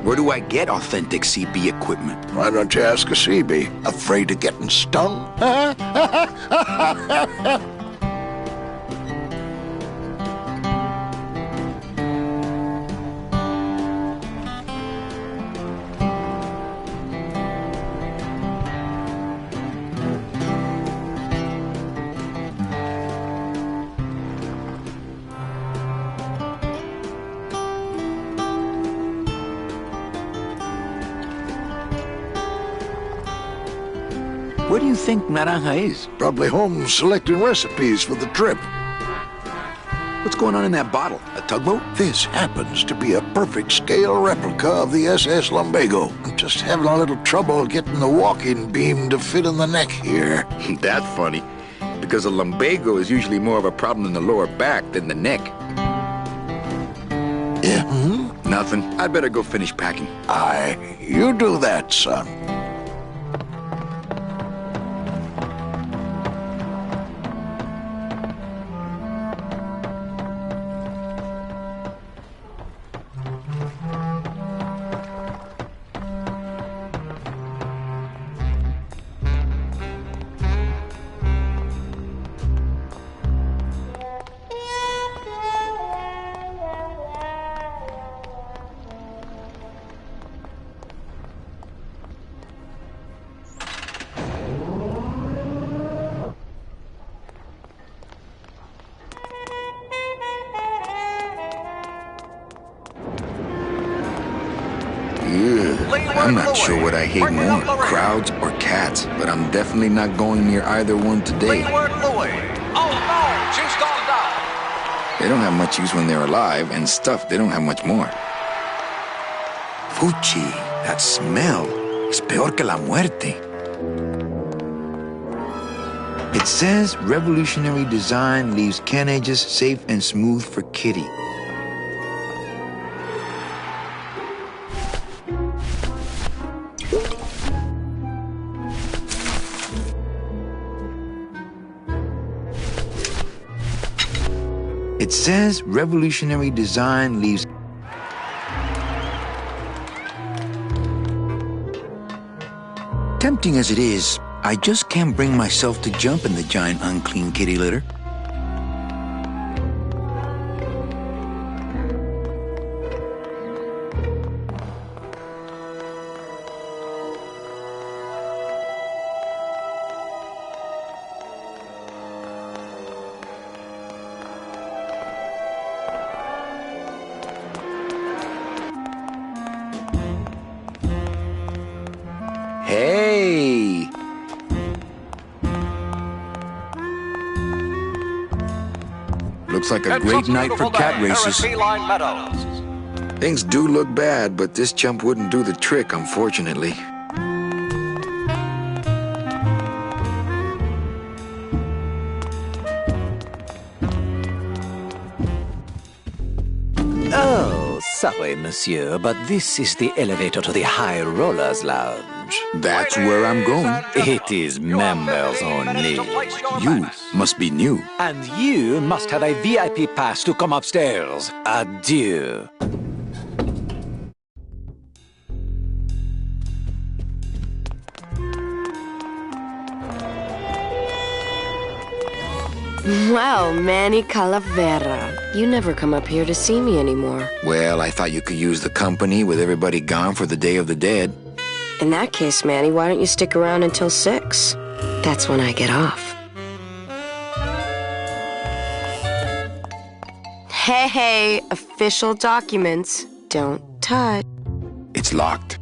Where do I get authentic CB equipment? Why don't you ask a CB? Afraid of getting stung? Where do you think Naranja is? Probably home selecting recipes for the trip. What's going on in that bottle? A tugboat? This happens to be a perfect scale replica of the SS Lumbago. I'm just having a little trouble getting the walking beam to fit in the neck here. That's funny, because a lumbago is usually more of a problem in the lower back than the neck. Yeah? Nothing. I'd better go finish packing. Aye, you do that, son. I'm not sure what I hate more, crowds or cats, but I'm definitely not going near either one today. They don't have much use when they're alive, and stuff, they don't have much more. Fuchi, that smell, es peor que la muerte. It says revolutionary design leaves can edges safe and smooth for Kitty. It says revolutionary design leaves... Tempting as it is, I just can't bring myself to jump in the giant unclean kitty litter. Hey! Looks like a great night for cat races. Things do look bad, but this jump wouldn't do the trick, unfortunately. Oh, sorry, monsieur, but this is the elevator to the High Rollers Lounge. That's where I'm going. It is members only. You must be new. And you must have a VIP pass to come upstairs. Adieu. Well, Manny Calavera, you never come up here to see me anymore. Well, I thought you could use the company with everybody gone for the Day of the Dead. In that case, Manny, why don't you stick around until 6? That's when I get off. Hey, official documents. Don't touch. It's locked.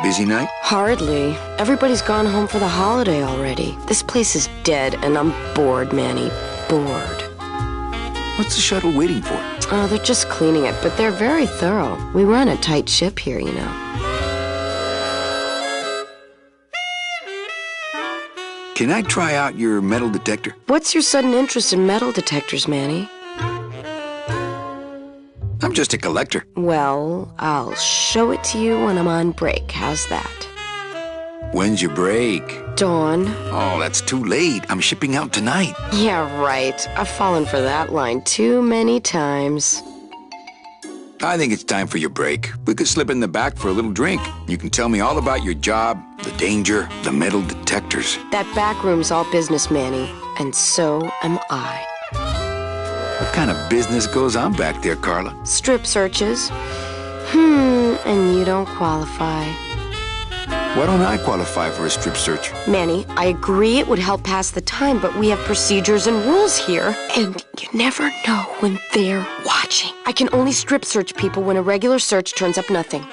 Busy night? Hardly. Everybody's gone home for the holiday already. This place is dead, and I'm bored, Manny. Bored. What's the shuttle waiting for? Oh, they're just cleaning it, but they're very thorough. We run a tight ship here, you know. Can I try out your metal detector? What's your sudden interest in metal detectors, Manny? I'm just a collector. Well, I'll show it to you when I'm on break. How's that? When's your break? Dawn. Oh, that's too late. I'm shipping out tonight. Yeah, right. I've fallen for that line too many times. I think it's time for your break. We could slip in the back for a little drink. You can tell me all about your job, the danger, the metal detectors. That back room's all business, Manny. And so am I. What kind of business goes on back there, Carla? Strip searches. And you don't qualify. Why don't I qualify for a strip search? Manny, I agree it would help pass the time, but we have procedures and rules here. And you never know when they're watching. I can only strip search people when a regular search turns up nothing.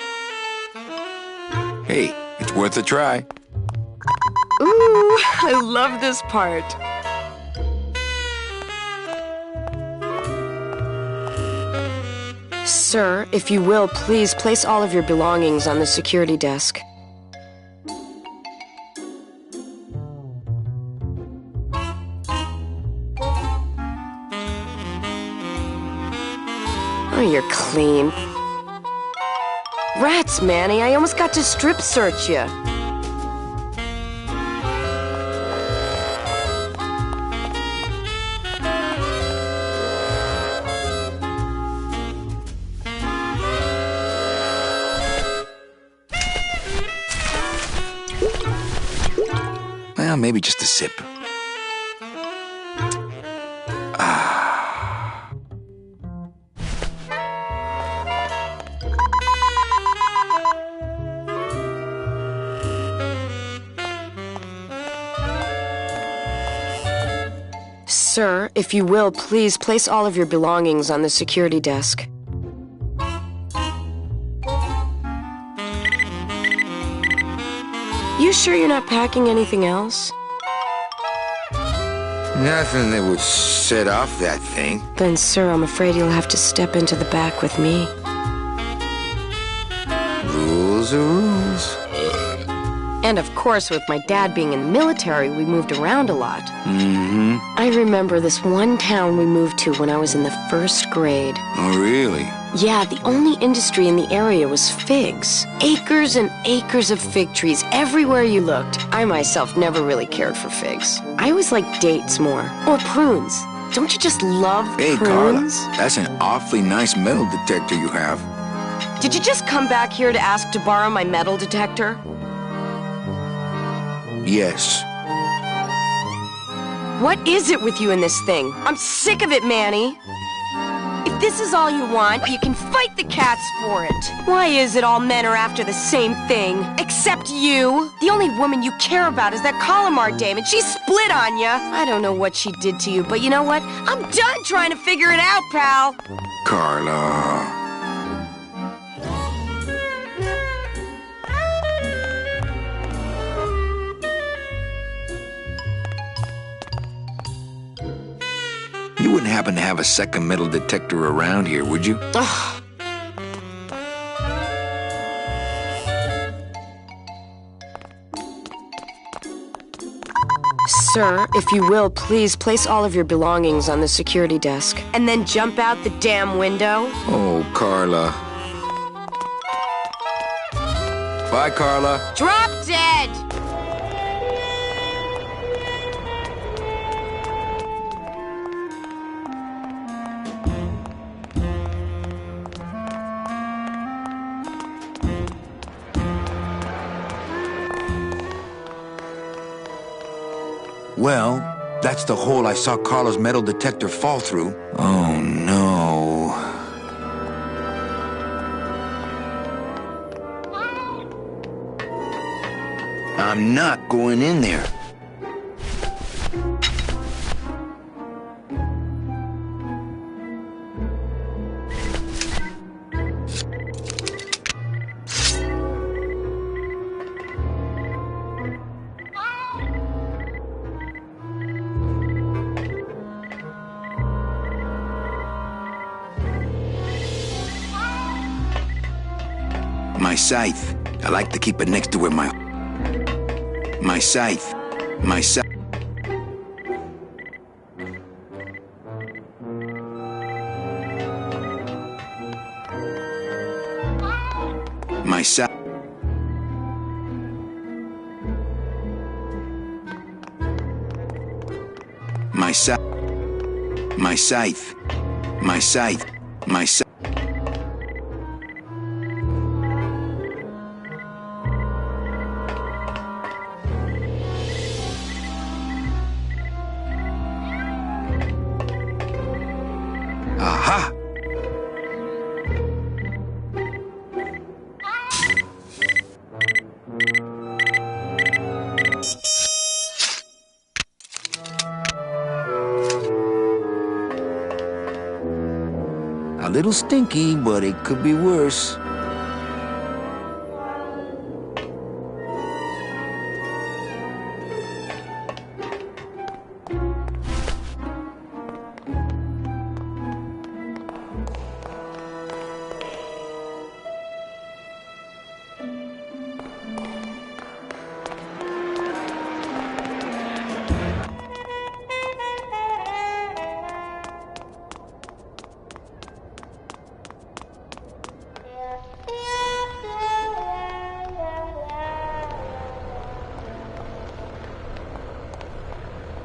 Hey, it's worth a try. Ooh, I love this part. Sir, if you will, please place all of your belongings on the security desk. Oh, you're clean. Rats, Manny, I almost got to strip search you. Well, maybe just a sip. Sir, if you will, please place all of your belongings on the security desk. You sure you're not packing anything else? Nothing that would set off that thing. Then, sir, I'm afraid you'll have to step into the back with me. Rules are rules. And of course, with my dad being in the military, we moved around a lot. Mm-hmm. I remember this one town we moved to when I was in the 1st grade. Oh, really? Yeah, the only industry in the area was figs. Acres and acres of fig trees everywhere you looked. I myself never really cared for figs. I always liked dates more. Or prunes. Don't you just love Hey, prunes? Carla, that's an awfully nice metal detector you have. Did you just come back here to ask to borrow my metal detector? Yes. What is it with you in this thing? I'm sick of it, Manny. If this is all you want, you can fight the cats for it. Why is it all men are after the same thing? Except you. The only woman you care about is that Calamar dame, and she split on you. I don't know what she did to you, but you know what? I'm done trying to figure it out, pal. Carla. You wouldn't happen to have a second metal detector around here, would you? Ugh. Sir, if you will, please place all of your belongings on the security desk. And then jump out the damn window. Oh, Carla. Bye, Carla. Drop dead! Well, that's the hole I saw Carla's metal detector fall through. Oh, no. I'm not going in there. My scythe. I like to keep it next to where my scythe. My scythe. My scythe. My scythe. My scythe. My scythe. My scythe. Aha! A little stinky, but it could be worse.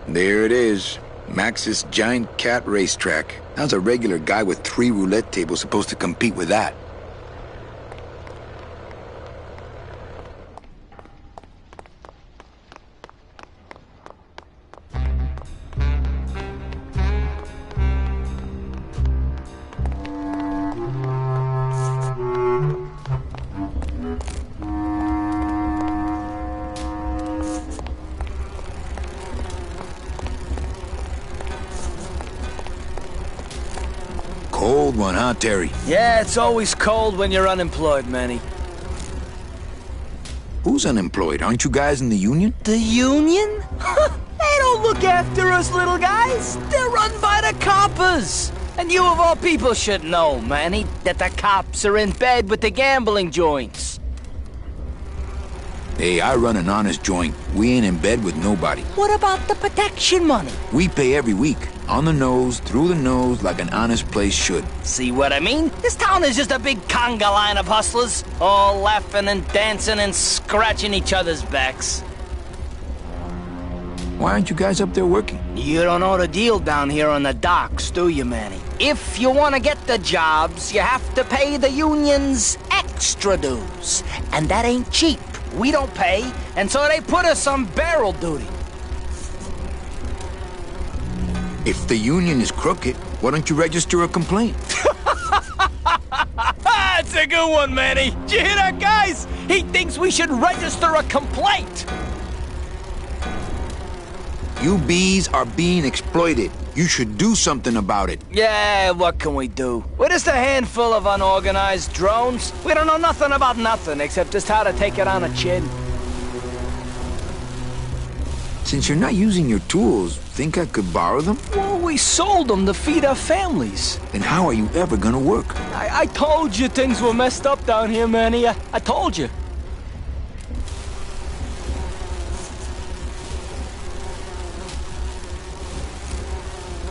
There it is. Max's giant cat racetrack. How's a regular guy with 3 roulette tables supposed to compete with that? Cold one, huh, Terry? Yeah, it's always cold when you're unemployed, Manny. Who's unemployed? Aren't you guys in the union? The union? They don't look after us little guys. They're run by the coppers. And you of all people should know, Manny, that the cops are in bed with the gambling joints. Hey, I run an honest joint. We ain't in bed with nobody. What about the protection money? We pay every week. On the nose, through the nose, like an honest place should. See what I mean? This town is just a big conga line of hustlers, all laughing and dancing and scratching each other's backs. Why aren't you guys up there working? You don't know the deal down here on the docks, do you, Manny? If you want to get the jobs, you have to pay the unions extra dues. And that ain't cheap. We don't pay, and so they put us on barrel duty. If the union is crooked, why don't you register a complaint? That's a good one, Manny. Did you hear that, guys? He thinks we should register a complaint. You bees are being exploited. You should do something about it. Yeah, what can we do? We're just a handful of unorganized drones. We don't know nothing about nothing except just how to take it on the chin. Since you're not using your tools, think I could borrow them? Well, we sold them to feed our families. Then how are you ever gonna work? I told you things were messed up down here, Manny. I told you.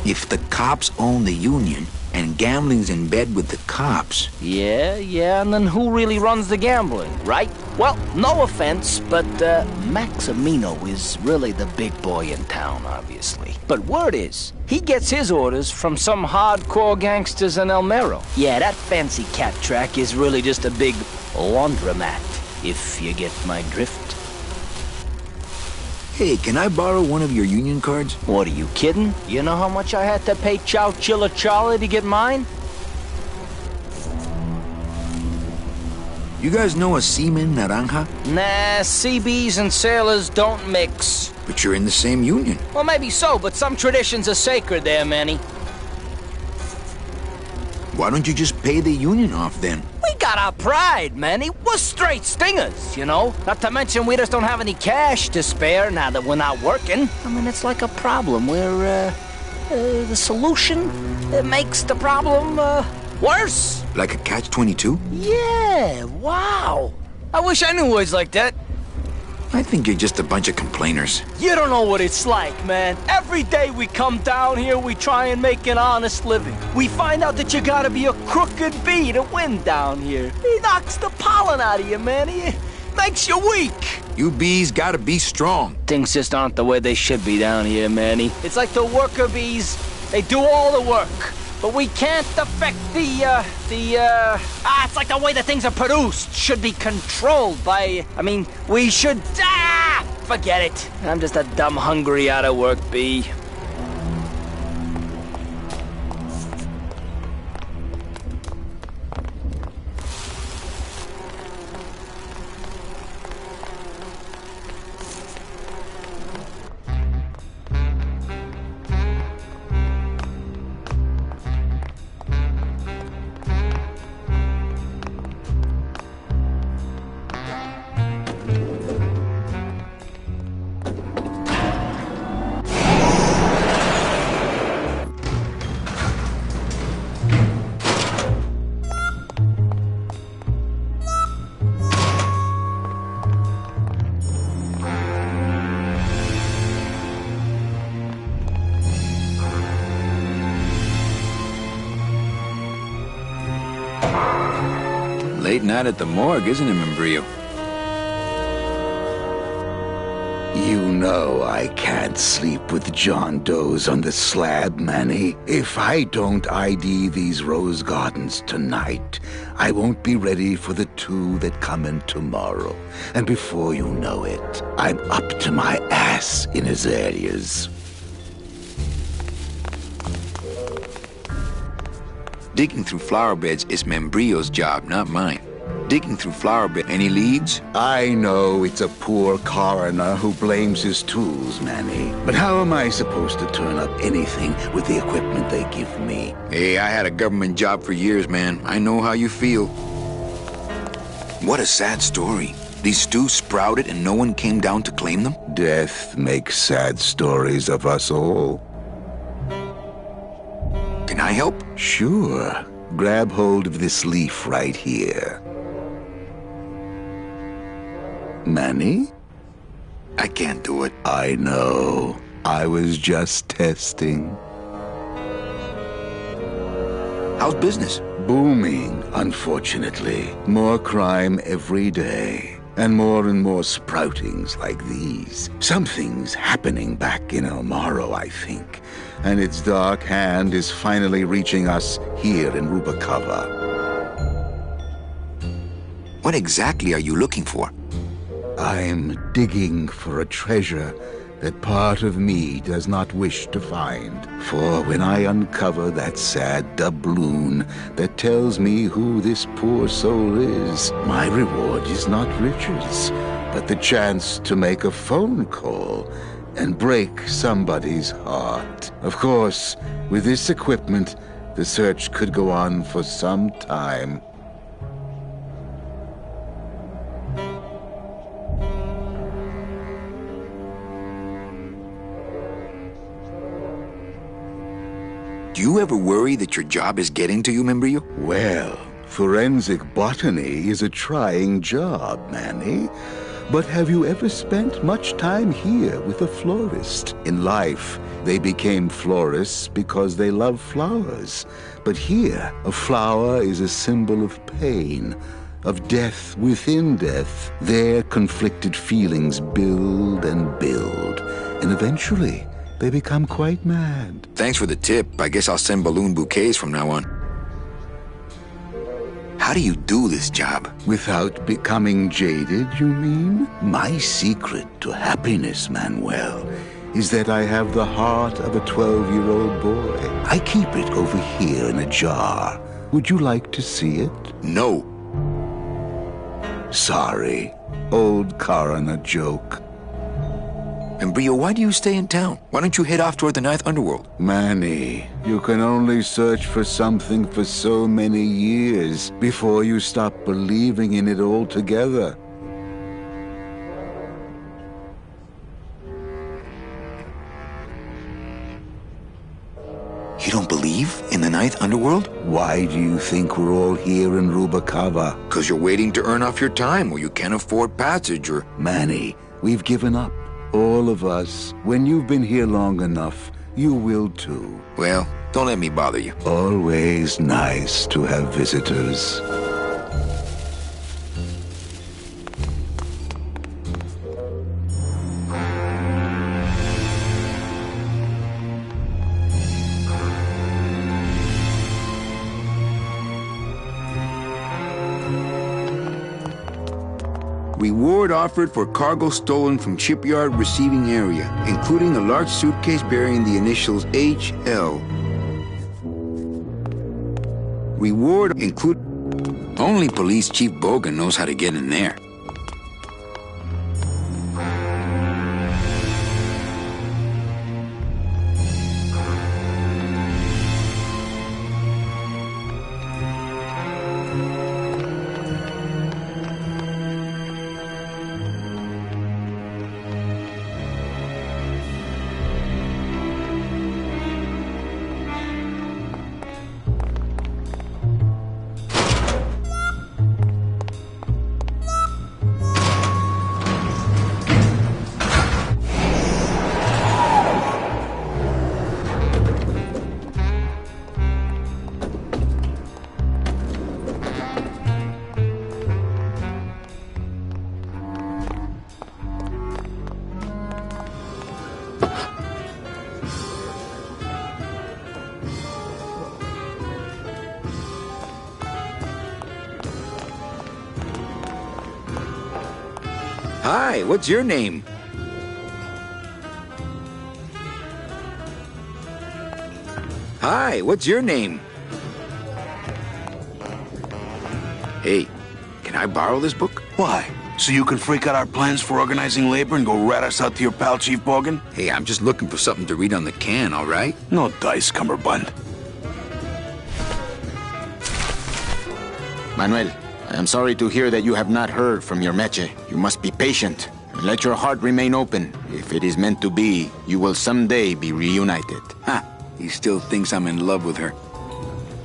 If the cops own the union, and gambling's in bed with the cops... Yeah, and then who really runs the gambling, right? Well, no offense, but Maximino is really the big boy in town, obviously. But word is, he gets his orders from some hardcore gangsters in El Mero. Yeah, that fancy cat track is really just a big laundromat, if you get my drift. Hey, can I borrow one of your union cards? What, are you kidding? You know how much I had to pay Chow Chilla Charlie to get mine? You guys know a seaman naranja? Nah, CBs and sailors don't mix. But you're in the same union. Well, maybe so, but some traditions are sacred there, Manny. Why don't you just pay the union off then? We got our pride, Manny. We're straight stingers, you know? Not to mention we just don't have any cash to spare now that we're not working. I mean, it's like a problem where, the solution makes the problem, worse. Like a catch-22? Yeah, wow. I wish I knew words like that. I think you're just a bunch of complainers. You don't know what it's like, man. Every day we come down here, we try and make an honest living. We find out that you gotta be a crooked bee to win down here. He knocks the pollen out of you, man. He makes you weak. You bees gotta be strong. Things just aren't the way they should be down here, Manny. It's like the worker bees. They do all the work. But we can't affect it's like the way that things are produced should be controlled by, we should, forget it. I'm just a dumb, hungry, out-of-work bee. Late night at the morgue, isn't it, Membrillo? You know I can't sleep with John Doe's on the slab, Manny. If I don't ID these rose gardens tonight, I won't be ready for the two that come in tomorrow. And before you know it, I'm up to my ass in azaleas. Digging through flower beds is Membrillo's job, not mine. Digging through flower bed, any leads? I know it's a poor coroner who blames his tools, Manny. But how am I supposed to turn up anything with the equipment they give me? Hey, I had a government job for years, man. I know how you feel. What a sad story. These stews sprouted and no one came down to claim them? Death makes sad stories of us all. Can I help? Sure. Grab hold of this leaf right here. Manny? I can't do it. I know. I was just testing. How's business? Booming, unfortunately. More crime every day. And more sproutings like these. Something's happening back in El Morro, I think. And its dark hand is finally reaching us here in Rubacava. What exactly are you looking for? I'm digging for a treasure that part of me does not wish to find. For when I uncover that sad doubloon that tells me who this poor soul is, my reward is not riches, but the chance to make a phone call and break somebody's heart. Of course, with this equipment, the search could go on for some time. Do you ever worry that your job is getting to you, Membrillo? Well, forensic botany is a trying job, Manny. But have you ever spent much time here with a florist? In life, they became florists because they love flowers. But here, a flower is a symbol of pain, of death within death. Their conflicted feelings build and build, and eventually, they become quite mad. Thanks for the tip. I guess I'll send balloon bouquets from now on. How do you do this job? Without becoming jaded, you mean? My secret to happiness, Manuel, is that I have the heart of a 12-year-old boy. I keep it over here in a jar. Would you like to see it? No. Sorry. Old coroner joke. Membrillo, why do you stay in town? Why don't you head off toward the Ninth Underworld? Manny, you can only search for something for so many years before you stop believing in it altogether. You don't believe in the Ninth Underworld? Why do you think we're all here in Rubacava? Because you're waiting to earn off your time, or you can't afford passage, or... Manny, we've given up. All of us. When you've been here long enough, you will too. Well, don't let me bother you. Always nice to have visitors. Reward offered for cargo stolen from shipyard receiving area, including a large suitcase bearing the initials HL. Reward include... Only Police Chief Bogan knows how to get in there. Hi, what's your name? Hi, what's your name? Hey, can I borrow this book? Why? So you can freak out our plans for organizing labor and go rat us out to your pal, Chief Bogan? Hey, I'm just looking for something to read on the can, all right? No dice, Cummerbund. Manuel, I am sorry to hear that you have not heard from your Meche. You must be patient and let your heart remain open. If it is meant to be, you will someday be reunited. Ha! He still thinks I'm in love with her.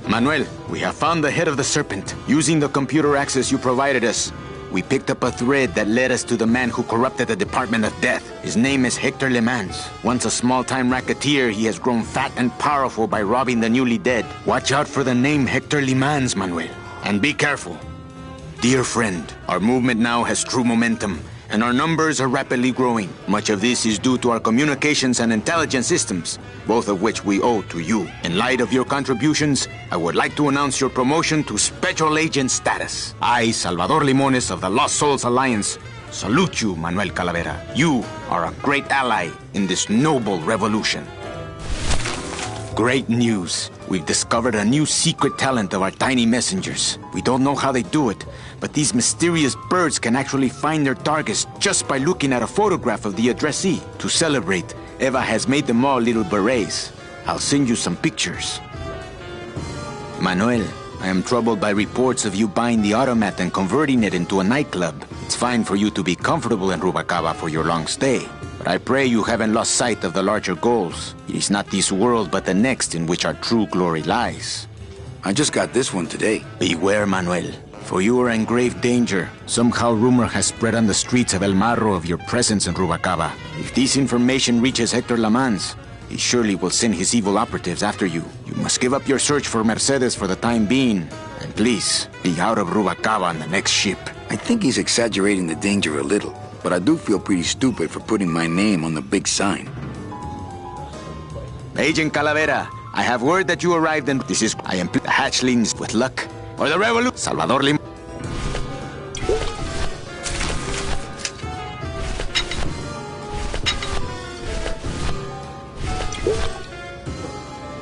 Manuel, we have found the head of the serpent. Using the computer access you provided us, we picked up a thread that led us to the man who corrupted the Department of Death. His name is Hector Le Mans. Once a small-time racketeer, he has grown fat and powerful by robbing the newly dead. Watch out for the name Hector Le Mans, Manuel. And be careful. Dear friend, our movement now has true momentum, and our numbers are rapidly growing. Much of this is due to our communications and intelligence systems, both of which we owe to you. In light of your contributions, I would like to announce your promotion to Special Agent status. I, Salvador Limones of the Lost Souls Alliance, salute you, Manuel Calavera. You are a great ally in this noble revolution. Great news. We've discovered a new secret talent of our tiny messengers. We don't know how they do it, but these mysterious birds can actually find their targets just by looking at a photograph of the addressee. To celebrate, Eva has made them all little berets. I'll send you some pictures. Manuel, I am troubled by reports of you buying the automat and converting it into a nightclub. It's fine for you to be comfortable in Rubacava for your long stay, but I pray you haven't lost sight of the larger goals. It is not this world, but the next in which our true glory lies. I just got this one today. Beware, Manuel, for you are in grave danger. Somehow rumor has spread on the streets of El Marro of your presence in Rubacava. If this information reaches Hector Le Mans, he surely will send his evil operatives after you. You must give up your search for Mercedes for the time being, and please, be out of Rubacava on the next ship. I think he's exaggerating the danger a little, but I do feel pretty stupid for putting my name on the big sign. Agent Calavera, I have word that you arrived and I am the hatchlings with luck, or the revolution. Salvador Lim.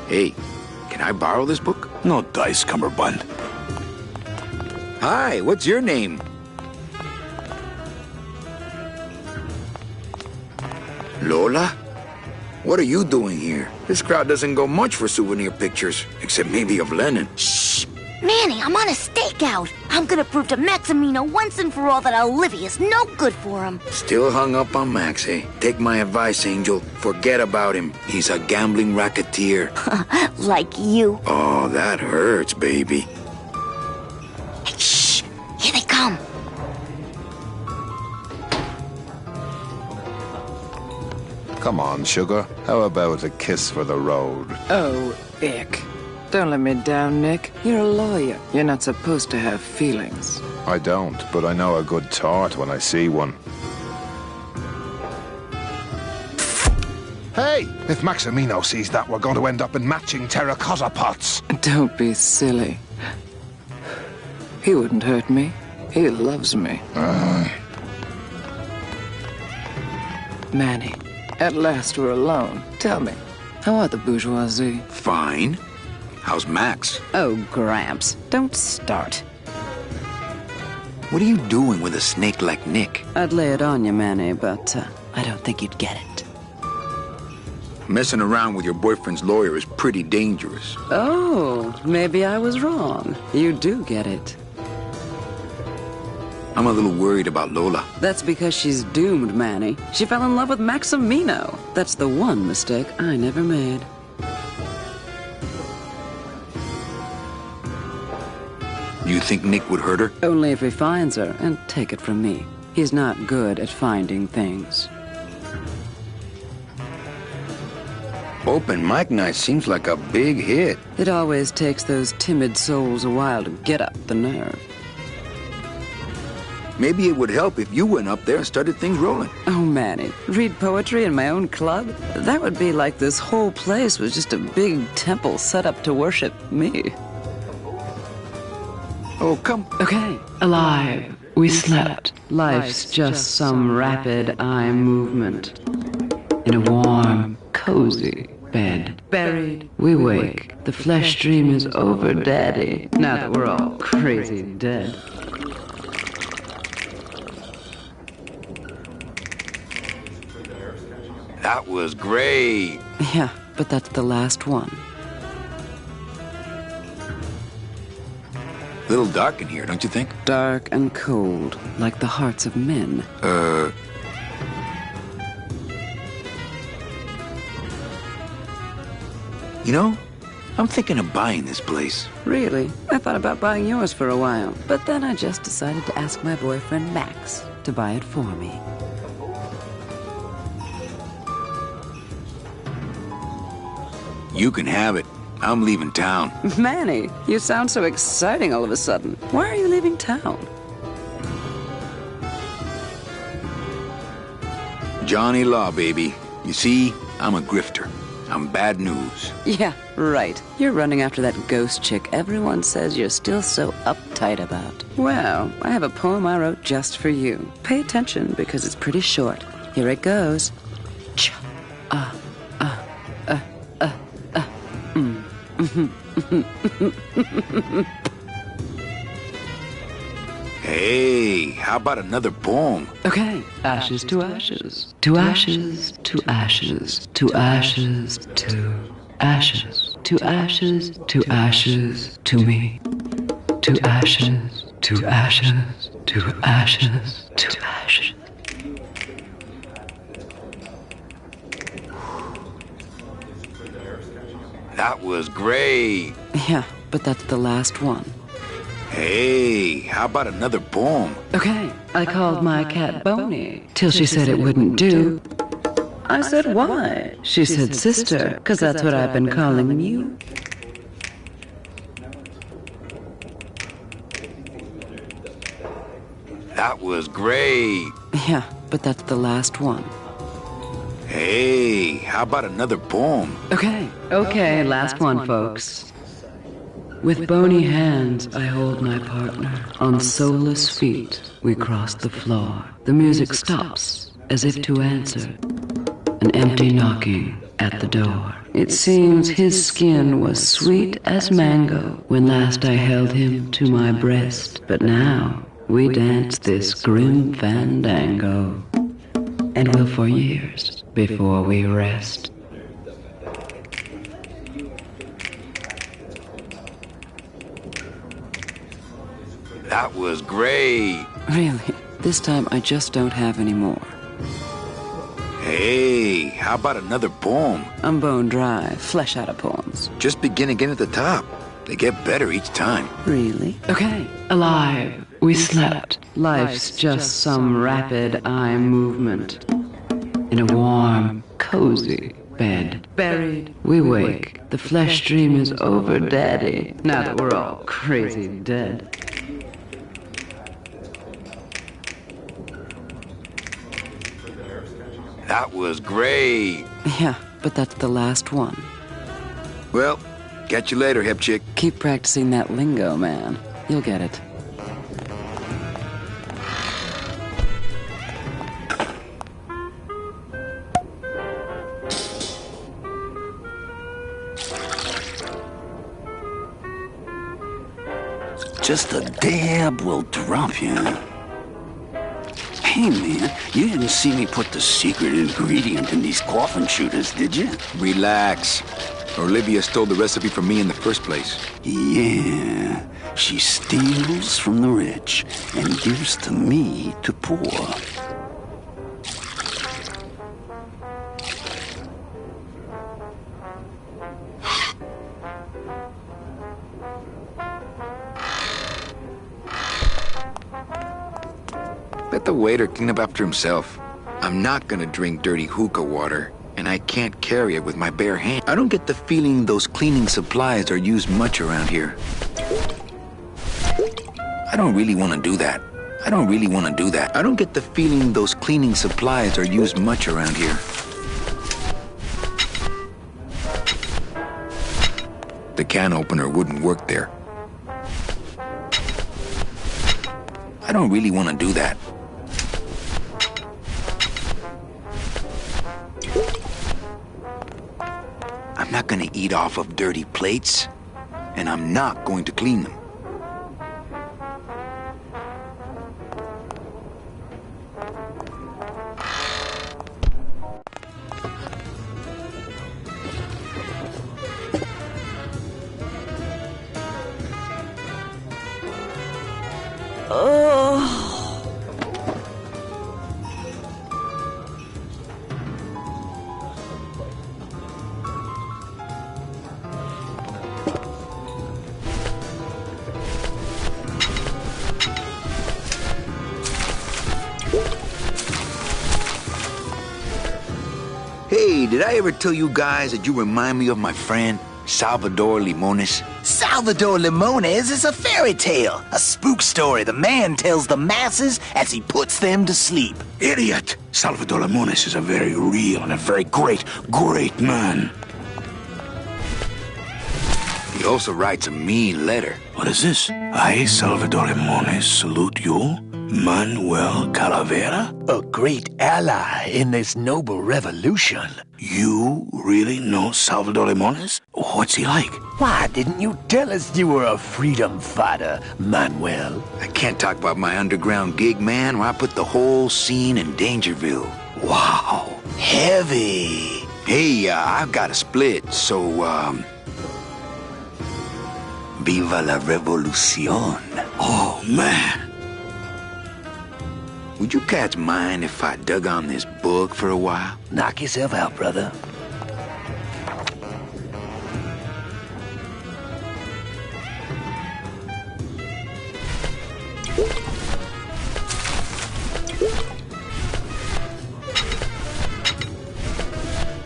Hey, can I borrow this book? No dice, Cummerbund. Hi, what's your name? Lola? What are you doing here? This crowd doesn't go much for souvenir pictures, except maybe of Lenin. Shh! Manny, I'm on a stakeout. I'm gonna prove to Maximino once and for all that Olivia's no good for him. Still hung up on Max, eh? Take my advice, Angel. Forget about him. He's a gambling racketeer. Like you. Oh, that hurts, baby. Hey, shh! Here they come. Come on, sugar. How about a kiss for the road? Oh, ick. Don't let me down, Nick. You're a lawyer. You're not supposed to have feelings. I don't, but I know a good tart when I see one. Hey! If Maximino sees that, we're going to end up in matching terracotta pots. Don't be silly. He wouldn't hurt me. He loves me. Manny, at last we're alone. Tell me, how are the bourgeoisie? Fine. How's Max? Oh, Gramps, don't start. What are you doing with a snake like Nick? I'd lay it on you, Manny, but I don't think you'd get it. Messing around with your boyfriend's lawyer is pretty dangerous. Oh, maybe I was wrong. You do get it. I'm a little worried about Lola. That's because she's doomed, Manny. She fell in love with Maximino. That's the one mistake I never made. You think Nick would hurt her? Only if he finds her, and take it from me. He's not good at finding things. Open mic night seems like a big hit. It always takes those timid souls a while to get up the nerve. Maybe it would help if you went up there and started things rolling. Oh, Manny, read poetry in my own club? That would be like this whole place was just a big temple set up to worship me. Oh, come. Okay. Alive. We slept. Life's just some rapid eye movement. In a warm, cozy bed. Buried, we wake. The flesh dream is over, Daddy. Now that we're all crazy dead. That was great. Yeah, but that's the last one. A little dark in here, don't you think? Dark and cold, like the hearts of men. You know, I'm thinking of buying this place. Really? I thought about buying yours for a while, but then I just decided to ask my boyfriend Max to buy it for me. You can have it. I'm leaving town. Manny, you sound so exciting all of a sudden. Why are you leaving town? Johnny Law, baby. You see, I'm a grifter. I'm bad news. Yeah, right. You're running after that ghost chick everyone says you're still so uptight about. Well, I have a poem I wrote just for you. Pay attention because it's pretty short. Here it goes. Hey, how about another poem? Okay. Ashes to ashes. To ashes, to ashes, to ashes, to ashes. To ashes, to ashes, to me. To ashes, to ashes, to ashes, to ashes. That was great. Yeah, but that's the last one. Hey, how about another poem? Okay. I called my cat Boney till she said it wouldn't do. I said, why? She said, sister, 'cause that's what I've been calling you. That was great. Yeah, but that's the last one. Hey, how about another poem? Okay, last one, folks. With bony hands, I hold my partner. On soulless feet, we cross the floor. The music stops, as if to answer. An empty knocking at the door. It seems his skin was sweet as mango when last I held him to my breast. But now, we dance this grim fandango. And will for years before we rest. That was great. Really, this time I just don't have any more. Hey, how about another poem? I'm bone dry, flesh out of poems. Just begin again at the top. They get better each time. Really? Okay. Alive, we slept. Life's just some rapid eye movement. In a warm, cozy bed. Buried, we wake. The flesh dream is over, Daddy. Now that we're all crazy dead. That was great. Yeah, but that's the last one. Well, catch you later, hip chick. Keep practicing that lingo, man. You'll get it. Just a dab will drop you. Hey, man, you didn't see me put the secret ingredient in these coffin shooters, did you? Relax. Olivia stole the recipe from me in the first place. Yeah, she steals from the rich and gives to me to poor. Let the waiter clean up after himself. I'm not gonna drink dirty hookah water, and I can't carry it with my bare hand. I don't get the feeling those cleaning supplies are used much around here. I don't really want to do that. I don't really want to do that. I don't get the feeling those cleaning supplies are used much around here. The can opener wouldn't work there. I don't really want to do that. I'm not going to eat off of dirty plates, and I'm not going to clean them. Hey, did I ever tell you guys that you remind me of my friend, Salvador Limones? Salvador Limones is a fairy tale, a spook story the man tells the masses as he puts them to sleep. Idiot! Salvador Limones is a very real and a very great man. He also writes a mean letter. What is this? I, Salvador Limones, salute you, Manuel Calavera, A great ally in this noble revolution. You really know Salvador Limones? What's he like? Why didn't you tell us you were a freedom fighter, Manuel? I can't talk about my underground gig, man, where I put the whole scene in Dangerville. Wow. Heavy. Hey, I've got a split, so, Viva la revolución. Oh, man. Would you cats mind if I dug on this book for a while? Knock yourself out, brother.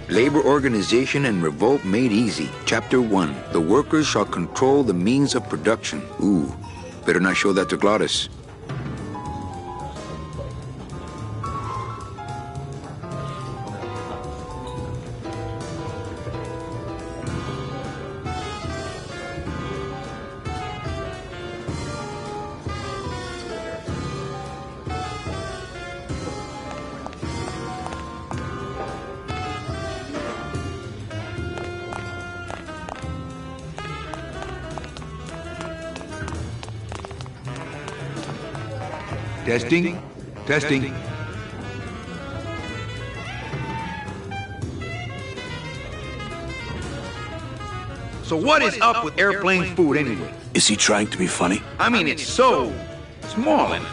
Labor Organization and Revolt Made Easy. Chapter 1. The workers shall control the means of production. Ooh, better not show that to Glottis. Testing. Testing. So what is up with airplane food anyway? Is he trying to be funny? I mean, it's so small and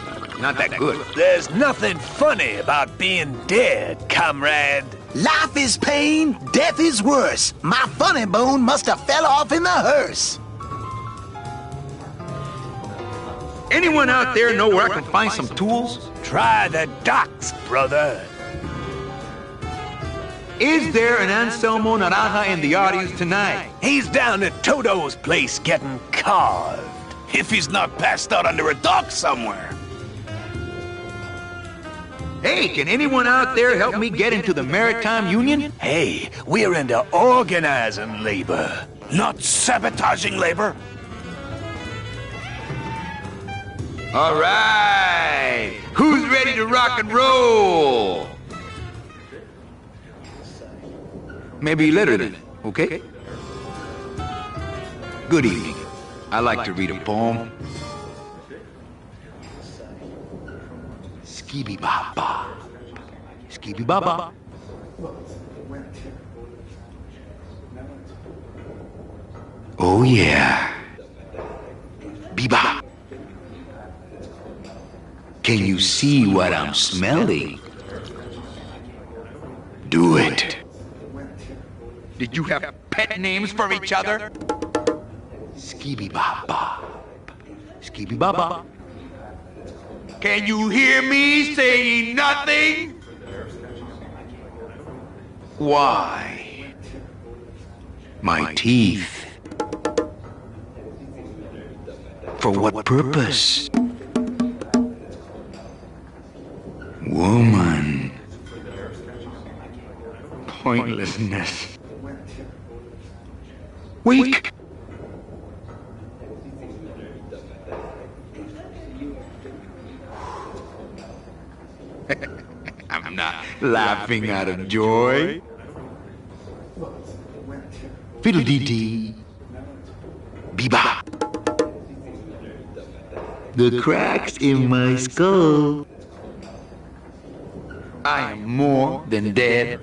not that good. There's nothing funny about being dead, comrade. Life is pain, death is worse. My funny bone must have fell off in the hearse. Anyone out there know where I can find some tools? Try the docks, brother. Is there an Anselmo Naranja in the audience tonight? He's down at Toto's place getting carved. If he's not passed out under a dock somewhere. Hey, can anyone out there help me get into the Maritime Union? Hey, we're into organizing labor. Not sabotaging labor. All right. Who's ready to rock and roll? Maybe later then, okay? Good evening. I like to read a poem. Skibby Baba. Skibby Baba. Oh yeah. Biba. Can you see what I'm smelling? Do it. Did you have pet names for each other? Skibby Baba. Skibby Baba. Can you hear me saying nothing? Why? My teeth. For what purpose? Woman. Pointlessness. Weak. I'm not laughing out of joy. Fiddle-dee-dee. Biba. The cracks in my skull. I am more than dead.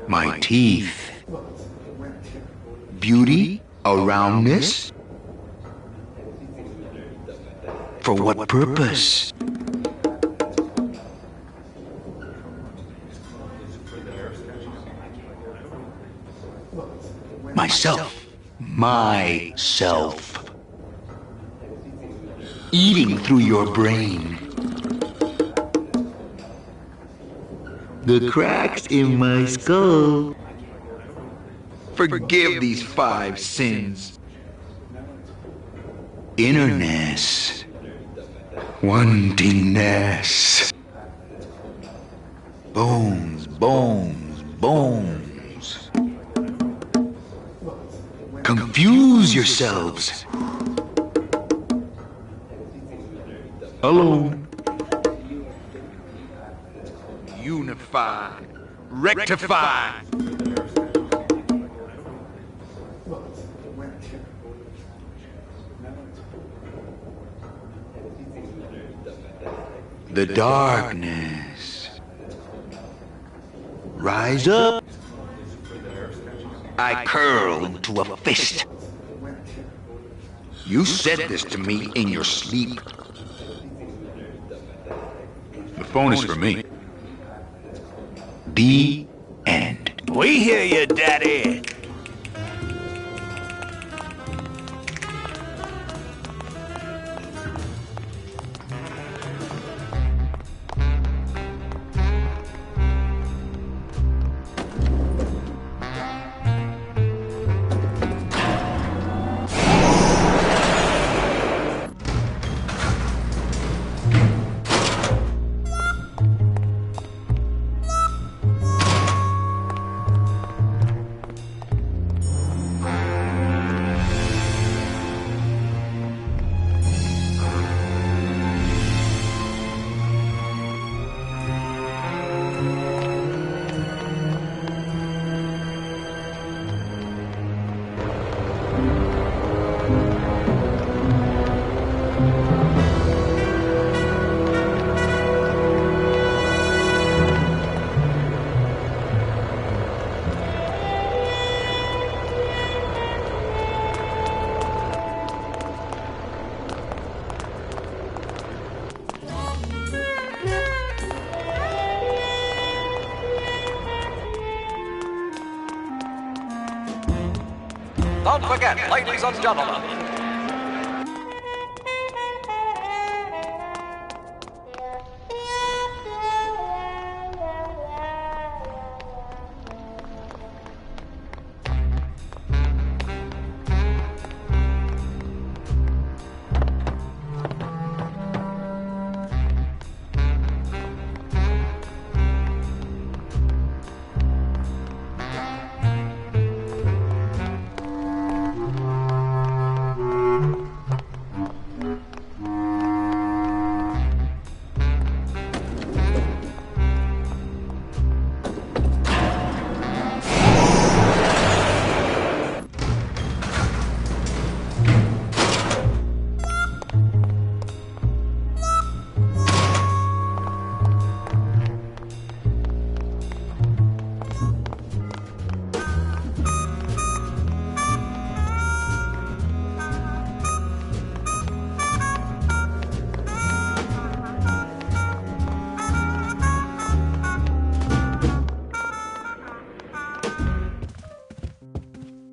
My teeth. Beauty around this? For what purpose? Myself. Myself. Eating through your brain. The cracks in my skull. Forgive these 5 sins. Innerness. Wantingness. Bones, bones, bones. Confuse yourselves. Alone. Unify. Rectify. The darkness. Rise up. I curl into a fist. You said this to me in your sleep. The phone is for me. The end. We hear you, Daddy. Don't forget, ladies and gentlemen.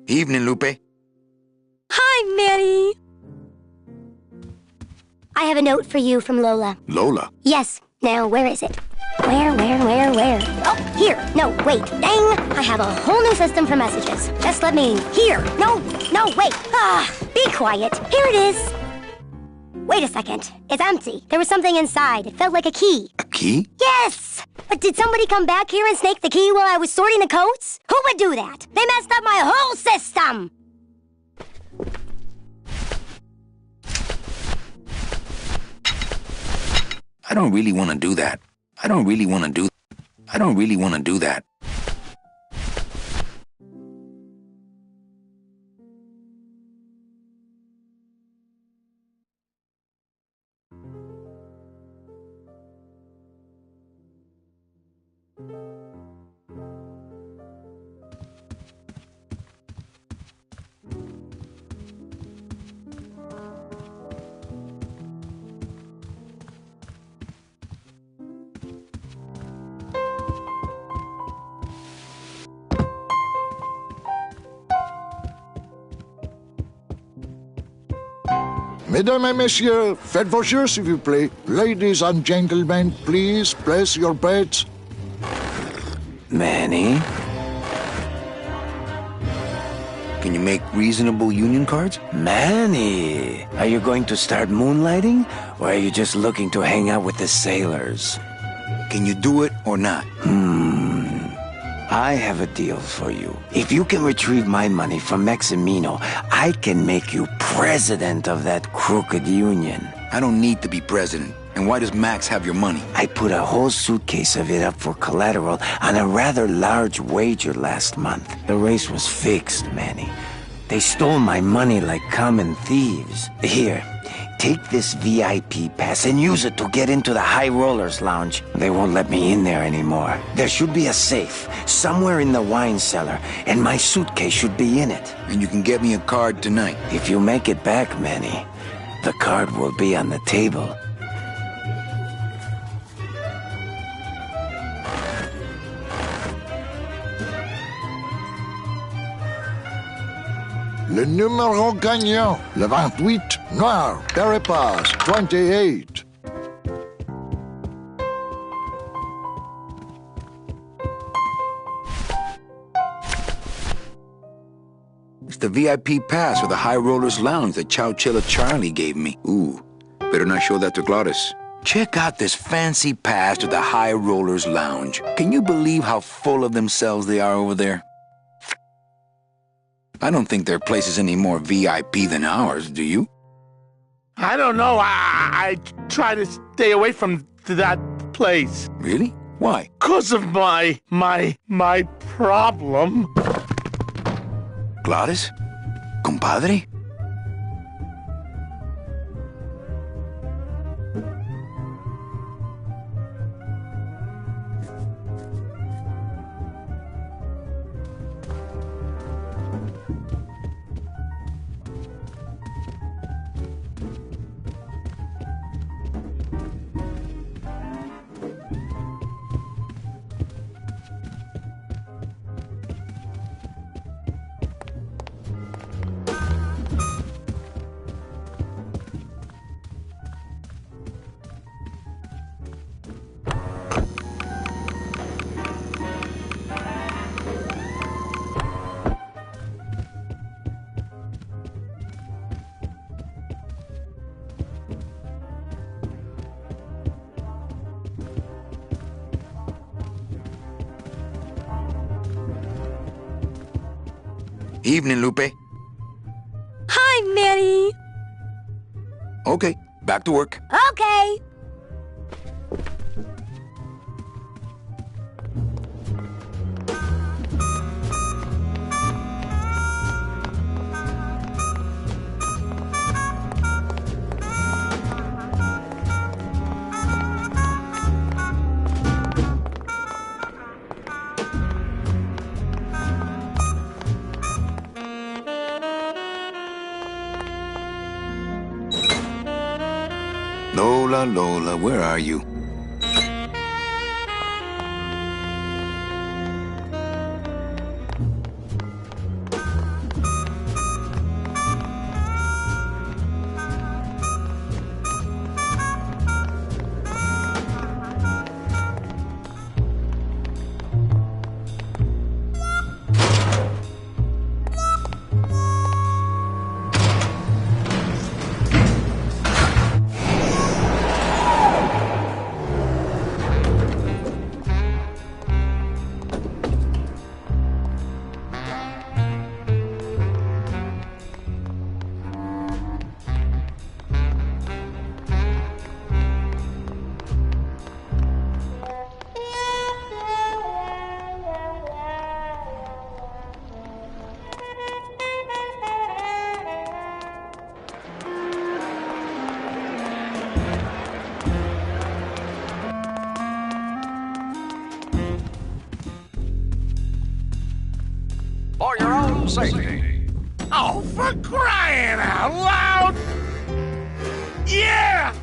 Evening, Lupe. Hi, Manny. I have a note for you from Lola. Lola? Yes. Now, where is it? Where? Oh, here. No, wait. Dang. I have a whole new system for messages. Just let me... Here. No, wait. Be quiet. Here it is. Wait a second. It's empty. There was something inside. It felt like a key. A key? Yes! But did somebody come back here and snake the key while I was sorting the coats? Who would do that? They messed up my whole system! I don't really want to do that. I don't really want to do that. Mesdames et messieurs, faites vos jeux, s'il vous plaît. Ladies and gentlemen, please place your bets. Manny? Can you make reasonable union cards? Manny, are you going to start moonlighting? Or are you just looking to hang out with the sailors? Can you do it or not? I have a deal for you. If you can retrieve my money from Maximino, I can make you president of that crooked union. I don't need to be president. And why does Max have your money? I put a whole suitcase of it up for collateral on a rather large wager last month. The race was fixed, Manny. They stole my money like common thieves. Here, take this VIP pass and use it to get into the High Rollers Lounge. They won't let me in there anymore. There should be a safe somewhere in the wine cellar, and my suitcase should be in it. And you can get me a card tonight. If you make it back, Manny, the card will be on the table. Le numéro gagnant, le 28, noir, Carapace, 28. It's the VIP pass for the High Rollers Lounge that Chowchilla Charlie gave me. Ooh, better not show that to Glottis. Check out this fancy pass to the High Rollers Lounge. Can you believe how full of themselves they are over there? I don't think their place is any more VIP than ours, do you? I don't know. I try to stay away from that place. Really? Why? 'Cause of my problem. Glottis? Compadre? Evening, Lupe. Hi, Manny. Okay, back to work. Okay. Lola, where are you? For your own safety. Oh, for crying out loud! Yeah!